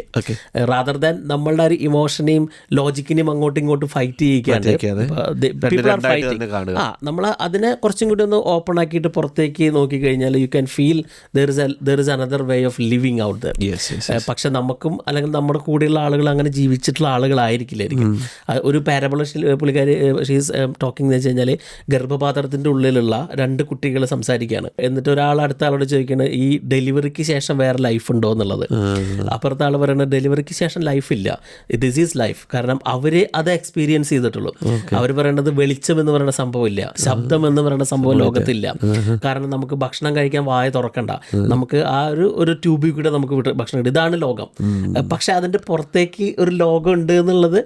റാദർ ദാൻ നമ്മളുടെ ഒരു ഇമോഷനെയും ലോജിക്കിനെയും അങ്ങോട്ടും ഇങ്ങോട്ടും ഫൈറ്റ് ചെയ്യിക്കാണ്ട് നമ്മൾ അതിനെ കുറച്ചും കൂടി ഒന്ന് ഓപ്പൺ ആക്കിയിട്ട് പുറത്തേക്ക് നോക്കിക്കഴിഞ്ഞാൽ you can feel there is another way of living out there. പക്ഷെ നമുക്കും അല്ലെങ്കിൽ നമ്മുടെ കൂടെയുള്ള ആളുകൾ അങ്ങനെ ജീവിച്ചിട്ടുള്ള ആളുകളായിരിക്കില്ലായിരിക്കും. ഒരു പാരബിൾ പുള്ളിക്കാരി ഷീസ് ടോക്കിംഗ് എന്ന് വെച്ച് കഴിഞ്ഞാൽ ഗർഭപാത്രത്തിൻ്റെ ഉള്ളിലുള്ള 2 കുട്ടികൾ സംസാരിക്കുകയാണ്. എന്നിട്ട് ഒരാൾ അടുത്ത ആളോട് ചോദിക്കുന്നത് ഈ ഡെലിവറിക്ക് ശേഷം വേറെ ലൈഫ് ഉണ്ടോ എന്നുള്ളത്. അപ്പുറത്തെ ആൾ പറയുന്നത് ഡെലിവറിക്ക് ശേഷം ലൈഫില്ല, ദിസ് ഈസ് ലൈഫ്. കാരണം അവർ അത് എക്സ്പീരിയൻസ് ചെയ്തിട്ടുള്ളൂ. അവർ പറയുന്നത് വെളിച്ചം എന്ന് പറയുന്ന സംഭവമില്ല, ശബ്ദം എന്ന് പറയുന്ന സംഭവം ലോകത്തില്ല. കാരണം നമുക്ക് ഭക്ഷണം കഴിക്കാൻ വായ തുറക്കണ്ട, നമുക്ക് ആ ഒരു ട്യൂബിൽ കൂടെ നമുക്ക് ഭക്ഷണം കിട്ടും, ഇതാണ് ലോകം. പക്ഷെ അതിൻ്റെ പുറത്തേക്ക് ഒരു ലോകം ഉണ്ട് എന്നുള്ളത്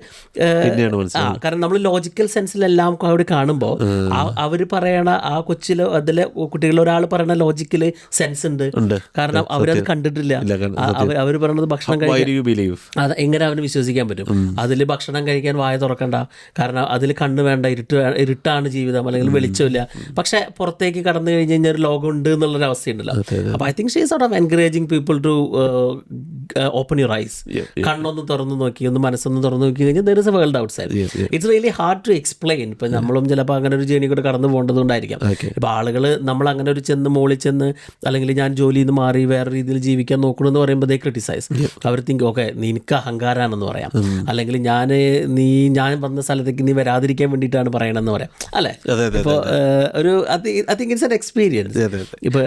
കാരണം നമ്മൾ ലോജിക്കൽ സെൻസിലെല്ലാം കൂടി കാണുമ്പോൾ അവർ പറയണ ആ കൊച്ചിലോ അതിലെ കുട്ടികളിൽ ഒരാൾ പറയണ ലോജിക്കല് സെൻസ് ഉണ്ട്. കാരണം അവരത് കണ്ടിട്ടില്ല. അവർ പറയണത് ഭക്ഷണം കഴിക്കാൻ അത് എങ്ങനെ അവന് വിശ്വസിക്കാൻ പറ്റും? അതിൽ ഭക്ഷണം കഴിക്കാൻ വായ തുറക്കണ്ട, കാരണം അതിൽ കണ്ണ് വേണ്ട, ഇരുട്ടാണ് ജീവിതം, അല്ലെങ്കിൽ വെളിച്ചമില്ല. പക്ഷെ പുറത്തേക്ക് കടന്നു കഴിഞ്ഞ് കഴിഞ്ഞാൽ ഒരു ലോകം ഉണ്ട് എന്നുള്ളൊരു അവസ്ഥയുണ്ടല്ലോ. അപ്പോൾ I think she is sort of encouraging people to open your eyes, കണ്ണൊന്ന് തുറന്നു നോക്കി, ഒന്ന് മനസ്സൊന്ന് തുറന്നു നോക്കി കഴിഞ്ഞാൽ there is a world outside. It's really hard to explain. ഇപ്പം നമ്മളും ചിലപ്പോൾ അങ്ങനെ ഒരു ജേണി കൂടെ കടന്നു പോകേണ്ടതുകൊണ്ടായിരിക്കാം. ഇപ്പോൾ ആളുകൾ നമ്മൾ അങ്ങനെ ഒരു മുകളിൽ ചെന്ന് അല്ലെങ്കിൽ ഞാൻ ജോലിയിൽ നിന്ന് മാറി വേറെ രീതിയിൽ ജീവിക്കാൻ നോക്കണമെന്ന് പറയുമ്പോൾ ദേ ക്രിട്ടിസൈസ്. അവർ തിങ്ക് ഓക്കെ നിനക്ക് അഹങ്കാരാണെന്ന് പറയാം, അല്ലെങ്കിൽ ഞാൻ വന്ന സ്ഥലത്തേക്ക് നീ വരാതിരിക്കാൻ വേണ്ടിയിട്ടാണ് പറയണമെന്ന് പറയാം, അല്ലേ? ഇപ്പോൾ ഒരു I think it's an experience. ഇപ്പോൾ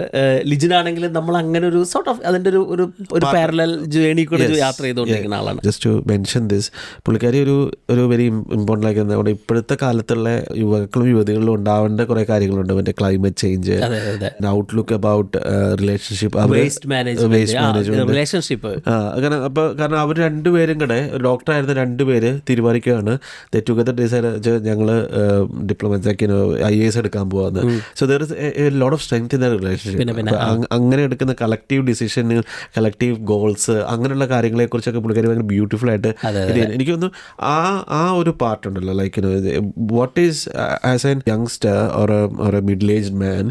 ലിജിനാണെങ്കിലും നമ്മൾ അങ്ങനെ ഒരു സോർട്ട് ഓഫ് അതിൻ്റെ ഒരു പാരലൽ ജേണി കൂടെ യാത്ര ചെയ്തുകൊണ്ടിരിക്കുന്ന ആളാണ്. ജസ്റ്റ് ടു മെൻഷൻ ദിസ്, പുള്ളിക്കാരി ഒരു വെരി ഇമ്പോർട്ടൻ്റ് ആയി നമ്മുടെ ഇപ്പോഴത്തെ കാലത്തുള്ള യുവക്കളും യുവതികളിലും ഉണ്ടാവേണ്ട കുറേ കാര്യങ്ങളുണ്ട്. മറ്റേ climate change, outlook about relationship, waste management, relationship. അങ്ങനെ അപ്പോൾ കാരണം അവർ രണ്ടുപേരും കൂടെ ഡോക്ടറായിരുന്ന രണ്ടുപേര് തീരുമാനിക്കുകയാണ് ടുഗദർ ഡിസൈഡ് ഞങ്ങൾ ഡിപ്ലോമയ്ക്ക് IAS എടുക്കാൻ പോവാന്ന്. So there is a lot of strength in the relationship. അങ്ങനെ എടുക്കുന്ന കളക്റ്റീവ് ഡിസിഷൻ, കളക്റ്റീവ് ഗോൾസ്, അങ്ങനെയുള്ള കാര്യങ്ങളെക്കുറിച്ചൊക്കെ പുള്ളിക്കാരി ഭയങ്കര ബ്യൂട്ടിഫുൾ ആയിട്ട് എനിക്ക് തോന്നുന്നു. ആ ഒരു പാർട്ട് ഉണ്ടല്ലോ, like what is as an youngster or a middle aged man,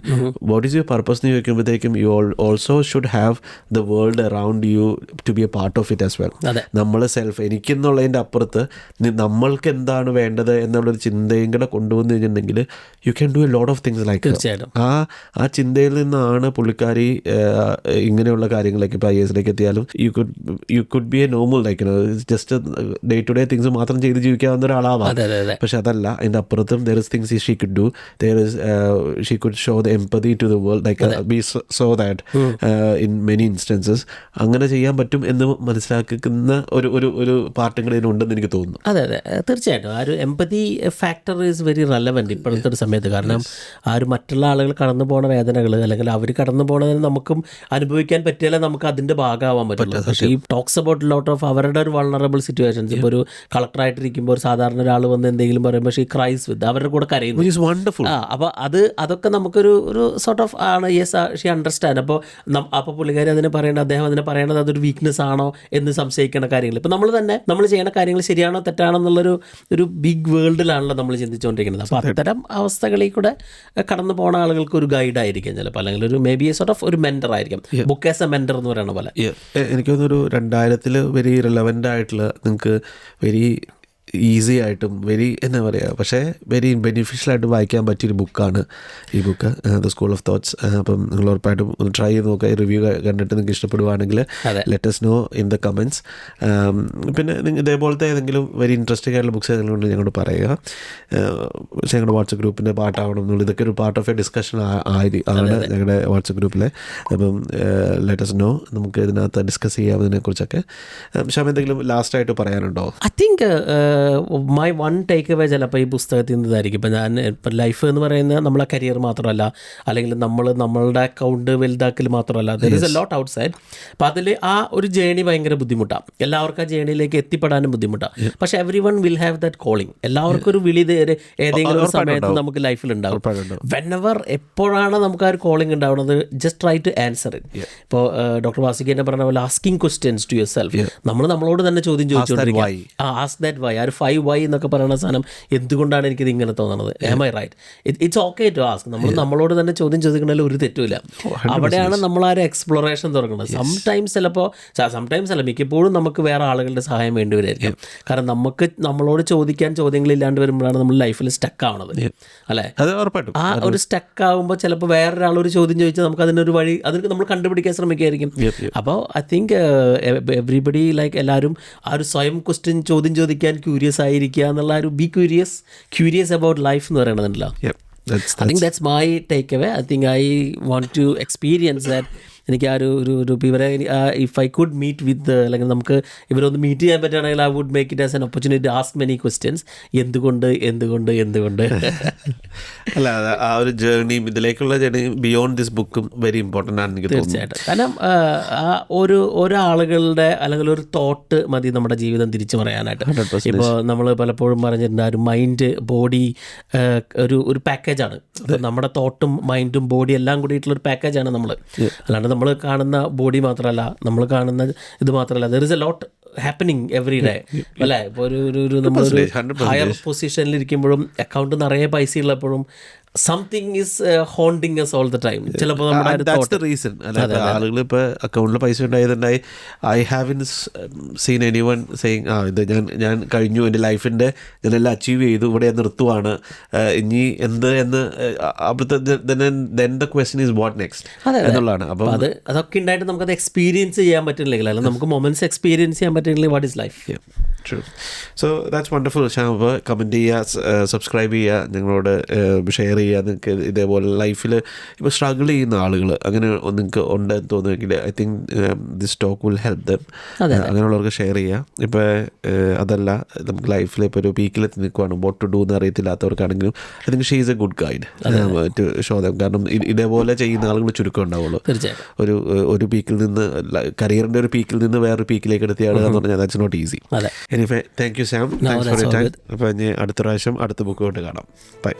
what is your purpose എന്ന് ചോദിക്കുമ്പോഴത്തേക്കും you also should have the world around you to be a part of it as well. നമ്മൾ self എനിക്കെന്നുള്ളതിൻ്റെ അപ്പുറത്ത് നമ്മൾക്ക് എന്താണ് വേണ്ടത് എന്നുള്ളൊരു ചിന്തയും കൂടെ കൊണ്ടുവന്നു കഴിഞ്ഞിട്ടുണ്ടെങ്കിൽ you can do a lot of things. Like ആ ചിന്തയിൽ നിന്നാണ് പുള്ളിക്കാരി ഇങ്ങനെയുള്ള കാര്യങ്ങളൊക്കെ ഇപ്പോൾ IAS എത്തിയാലും you could be A normal like just day to day things മാത്രം ചെയ്ത് ജീവിക്കാവുന്ന ഒരാളാവാം. പക്ഷെ അതല്ല, അതിൻ്റെ അപ്പുറത്തും there is things she could do. She could show the empathy to the world, like we saw that in many instances. അങ്ങനെ ചെയ്യാൻ പറ്റും എന്ന് മനസ്സിലാക്കുന്ന ഒരു പാർട്ടും കൂടെ ഇതിനുണ്ടെന്ന് എനിക്ക് തോന്നുന്നു. അതെ തീർച്ചയായിട്ടും. ആ ഒരു empathy factor is very relevant ഇപ്പോഴത്തെ ഒരു സമയത്ത്. കാരണം ആ ഒരു മറ്റുള്ള ആളുകൾ കടന്നു പോകുന്ന വേദനകൾ അല്ലെങ്കിൽ അവർ കടന്നു പോകുന്നതിന് നമുക്കും അനുഭവിക്കാൻ പറ്റിയാലേ നമുക്ക് അതിൻ്റെ ഭാഗമാവാൻ പറ്റുള്ളൂ. പക്ഷേ ഈ ടോക്സ് അബൌട്ട് ലോട്ട് ഓഫ് അവരുടെ ഒരു വൾണറബിൾ സിറ്റുവേഷൻസ്. ഇപ്പോൾ ഒരു കളക്ടറായിട്ടിരിക്കുമ്പോൾ ഒരു സാധാരണ ഒരാൾ വന്ന് എന്തെങ്കിലും പറയുമ്പോൾ ഷീ ക്രൈസ് വിത്ത് അവരുടെ കൂടെ കരയുന്നു. അപ്പോൾ അതൊക്കെ നമുക്കൊരു സോർട്ട് ഓഫ് ആണ്. Yes, she understand. അപ്പോൾ പുള്ളിക്കാരി അദ്ദേഹം അതിനെ പറയണത് അതൊരു വീക്ക്നെസ് ആണോ എന്ന് സംശയിക്കേണ്ട കാര്യങ്ങൾ. ഇപ്പോൾ നമ്മൾ ചെയ്യുന്ന കാര്യങ്ങൾ ശരിയാണോ തെറ്റാണോ എന്നുള്ളൊരു ബിഗ് വേൾഡിലാണല്ലോ നമ്മൾ ചിന്തിച്ചുകൊണ്ടിരിക്കുന്നത്. അപ്പോൾ അത്തരം അവസ്ഥകളിൽ കൂടെ കടന്നു പോകുന്ന ആളുകൾക്ക് ഒരു ഗൈഡായിരിക്കും ചിലപ്പോൾ, അല്ലെങ്കിൽ ഒരു മേ ബി സോർട്ട് ഓഫ് ഒരു മെൻറ്റർ ആയിരിക്കും. ബുക്ക് ആസ് എ മെൻറ്റർ എന്ന് പറയുന്ന പോലെ. എനിക്ക് തോന്നുന്നൊരു 2000 വെരി റിലവൻ്റ് ആയിട്ടുള്ള നിങ്ങൾക്ക് വെരി ഈസി ആയിട്ടും വെരി എന്താ പറയുക, പക്ഷേ വെരി ബെനിഫിഷ്യലായിട്ട് വായിക്കാൻ പറ്റിയൊരു ബുക്കാണ് ഈ book, the school of thoughts. അപ്പം നിങ്ങൾ ഉറപ്പായിട്ടും ഒന്ന് ട്രൈ ചെയ്ത് നോക്കുക. റിവ്യൂ കണ്ടിട്ട് നിങ്ങൾക്ക് ഇഷ്ടപ്പെടുവാണെങ്കിൽ let us know in the comments. പിന്നെ ഇതേപോലത്തെ ഏതെങ്കിലും വെരി ഇൻട്രസ്റ്റിംഗ് ആയിട്ടുള്ള ബുക്സ് ഏതെങ്കിലും ഉണ്ട് ഞങ്ങളോട് പറയുക. പക്ഷേ ഞങ്ങളുടെ വാട്സപ്പ് ഗ്രൂപ്പിൻ്റെ പാർട്ടാവണം എന്നുള്ളത് ഇതൊക്കെ ഒരു പാർട്ട് ഓഫ് എ ഡിസ്കഷൻ ആണ് ഞങ്ങളുടെ വാട്സപ്പ് ഗ്രൂപ്പിൽ. അപ്പം ലെറ്റ് us know, നമുക്ക് ഇതിനകത്ത് ഡിസ്കസ് ചെയ്യാവുന്നതിനെക്കുറിച്ചൊക്കെ. പക്ഷേ എന്തെങ്കിലും ലാസ്റ്റായിട്ട് പറയാനുണ്ടോ? I think my one take away ചിലപ്പോൾ ഈ പുസ്തകത്തിൽ നിന്നതായിരിക്കും. ഇപ്പം ലൈഫ് എന്ന് പറയുന്നത് നമ്മളെ കരിയർ മാത്രമല്ല, അല്ലെങ്കിൽ നമ്മളുടെ അക്കൗണ്ട് വലുതാക്കൽ മാത്രമല്ല. There is a lot out side. അപ്പം അതിൽ ആ ഒരു ജേണി ഭയങ്കര ബുദ്ധിമുട്ടാണ്. എല്ലാവർക്കും ആ ജേണിയിലേക്ക് എത്തിപ്പെടാനും ബുദ്ധിമുട്ടാണ്. പക്ഷേ every one will have that calling. എല്ലാവർക്കും ഒരു വിളി ഏതെങ്കിലും ഒരു സമയത്ത് നമുക്ക് ലൈഫിൽ ഉണ്ടാവും. വെനെവർ എപ്പോഴാണ് നമുക്ക് ആ ഒരു കോളിംഗ് ഉണ്ടാവുന്നത്, just try to answer it. ഇപ്പോൾ ഡോക്ടർ വാസിക് എന്നെ പറഞ്ഞ പോലെ asking questions to yourself. നമ്മളോട് തന്നെ ചോദ്യം ചോദിച്ചുകൊണ്ടിരിക്കുക. Ask that Y. ആ ഒരു 5 why എന്നൊക്കെ പറയുന്ന സാധനം എന്തുകൊണ്ടാണ് എനിക്കിത് ഇങ്ങനെ തോന്നുന്നത്, am I right? It's okay to ask. നമ്മളോട് തന്നെ ചോദ്യം ചോദിക്കണതിൽ ഒരു തെറ്റുമില്ല. അവിടെയാണ് നമ്മൾ ആ ഒരു എക്സ്പ്ലോറേഷൻ തുടങ്ങുന്നത്. സംടൈംസ് അല്ല, മിക്കപ്പോഴും നമുക്ക് വേറെ ആളുകളുടെ സഹായം വേണ്ടി വരുമായിരിക്കും. കാരണം നമ്മളോട് ചോദിക്കാൻ ചോദ്യങ്ങളില്ലാണ്ട് വരുമ്പോഴാണ് നമ്മൾ ലൈഫിൽ സ്റ്റക്ക് ആവണത്, അല്ലേ? ആ ഒരു സ്റ്റക്ക് ആകുമ്പോൾ ചിലപ്പോൾ വേറൊരാളൊരു ചോദ്യം ചോദിച്ചാൽ നമുക്ക് അതിനൊരു വഴി നമ്മൾ കണ്ടുപിടിക്കാൻ ശ്രമിക്കുകയായിരിക്കും. അപ്പോൾ ഐ തിങ്ക് എവ്രിബഡി ലൈക്ക് എല്ലാവരും ആ ഒരു സ്വയം ചോദ്യം ചോദിക്കാൻ ക്യൂരിയസ് ആയിരിക്കുക എന്നുള്ള ഒരു ബി ക്യൂരിയസ് അബൌട്ട് ലൈഫ് എന്ന് പറയുന്നതുണ്ടല്ലോ. I think that's my takeaway. I think I want to experience that. എനിക്ക് ആ ഒരു ഇവരെ if I could meet with, അല്ലെങ്കിൽ നമുക്ക് ഇവരൊന്ന് മീറ്റ് ചെയ്യാൻ പറ്റുകയാണെങ്കിൽ I would make it as an opportunity to ask many questions. എന്തുകൊണ്ട് അല്ല, ആ ഒരു ജേർണി, ഇതിലേക്കുള്ള ജേർണി ബിയോണ്ട് ദിസ് ബുക്കും വെരി ഇമ്പോർട്ടൻ്റ് ആണ് എനിക്ക് തോന്നുന്നു. തീർച്ചയായിട്ടും. കാരണം ഒരാളുകളുടെ അല്ലെങ്കിൽ ഒരു തോട്ട് മതി നമ്മുടെ ജീവിതം തിരിച്ചു പറയാനായിട്ട്. ഇപ്പോൾ നമ്മൾ പലപ്പോഴും പറഞ്ഞിട്ടുണ്ട് ആ ഒരു മൈൻഡ് ബോഡി ഒരു പാക്കേജാണ്. അപ്പോൾ നമ്മുടെ തോട്ടും മൈൻഡും ബോഡി എല്ലാം കൂടിയിട്ടുള്ളൊരു പാക്കേജാണ് നമ്മൾ. അല്ലാണ്ട് നമ്മൾ കാണുന്ന ബോഡി മാത്രമല്ല, നമ്മൾ കാണുന്ന ഇത് മാത്രമല്ല, there is a lot happening every day അല്ലേ? ഇപ്പോൾ ഒരു നമ്മളൊരു 100%. ഹയർ പൊസിഷനിലിരിക്കുമ്പോഴും അക്കൗണ്ട് നിറയെ പൈസ ഉള്ളപ്പോഴും something is haunting us all the time. ചിലപ്പോൾ നമ്മുടെ ഒരു ദാറ്റ്സ് ദ thought. റീസൺ. അല്ല ആളുകൾ ഇപ്പോൾ അക്കൗണ്ടിൽ പൈസ ഉണ്ടായതുണ്ടായി I haven't seen anyone saying ഇത് ഞാൻ കഴിഞ്ഞു, എൻ്റെ ലൈഫിൻ്റെ ഞാനെല്ലാം അച്ചീവ് ചെയ്തു, ഇവിടെ ഞാൻ നിർത്തുവാണ്, ഇനി എന്ത് എന്ന്. അപ്പോഴത്തെ then the question is what next എന്നുള്ളതാണ്. അപ്പം അതൊക്കെ ഉണ്ടായിട്ട് നമുക്കത് എക്സ്പീരിയൻസ് ചെയ്യാൻ പറ്റുന്നില്ലെങ്കിൽ, അല്ലെങ്കിൽ നമുക്ക് മൊമെന്റ്സ് എക്സ്പീരിയൻസ് ചെയ്യാൻ പറ്റുന്നില്ലെങ്കിൽ what is life? True. So that's wonderful. Sham, comment ചെയ്യുക, സബ്സ്ക്രൈബ് ചെയ്യുക, ഞങ്ങളോട് ഷെയർ ചെയ്യുക. നിങ്ങൾക്ക് ഇതേപോലെ ലൈഫിൽ ഇപ്പോൾ സ്ട്രഗിൾ ചെയ്യുന്ന ആളുകൾ അങ്ങനെ നിങ്ങൾക്ക് ഉണ്ടെന്ന് തോന്നുമെങ്കിൽ I think this talk will help them. അങ്ങനെയുള്ളവർക്ക് ഷെയർ ചെയ്യുക. ഇപ്പോൾ അതല്ല, നമുക്ക് ലൈഫിൽ ഇപ്പോൾ ഒരു പീക്കിലെത്തി നിൽക്കുവാണ്, വാട്ട് ടു ഡൂ എന്ന് അറിയത്തില്ലാത്തവർക്കാണെങ്കിലും I think she is a good guide to show them. കാരണം ഇതേപോലെ ചെയ്യുന്ന ആളുകൾ ചുരുക്കം ഉണ്ടാവുള്ളൂ. തീർച്ചയായും ഒരു പീക്കിൽ നിന്ന്, കരിയറിൻ്റെ ഒരു പീക്കിൽ നിന്ന് വേറൊരു പീക്കിലേക്ക് എടുത്തിയാളുക എന്ന് പറഞ്ഞാൽ that's not easy. Anyway, thank you Sam, thanks for your time. അപ്പോൾ ഇനി അടുത്ത പ്രാവശ്യം അടുത്ത ബുക്ക് കൊണ്ട് കാണാം. ബൈ.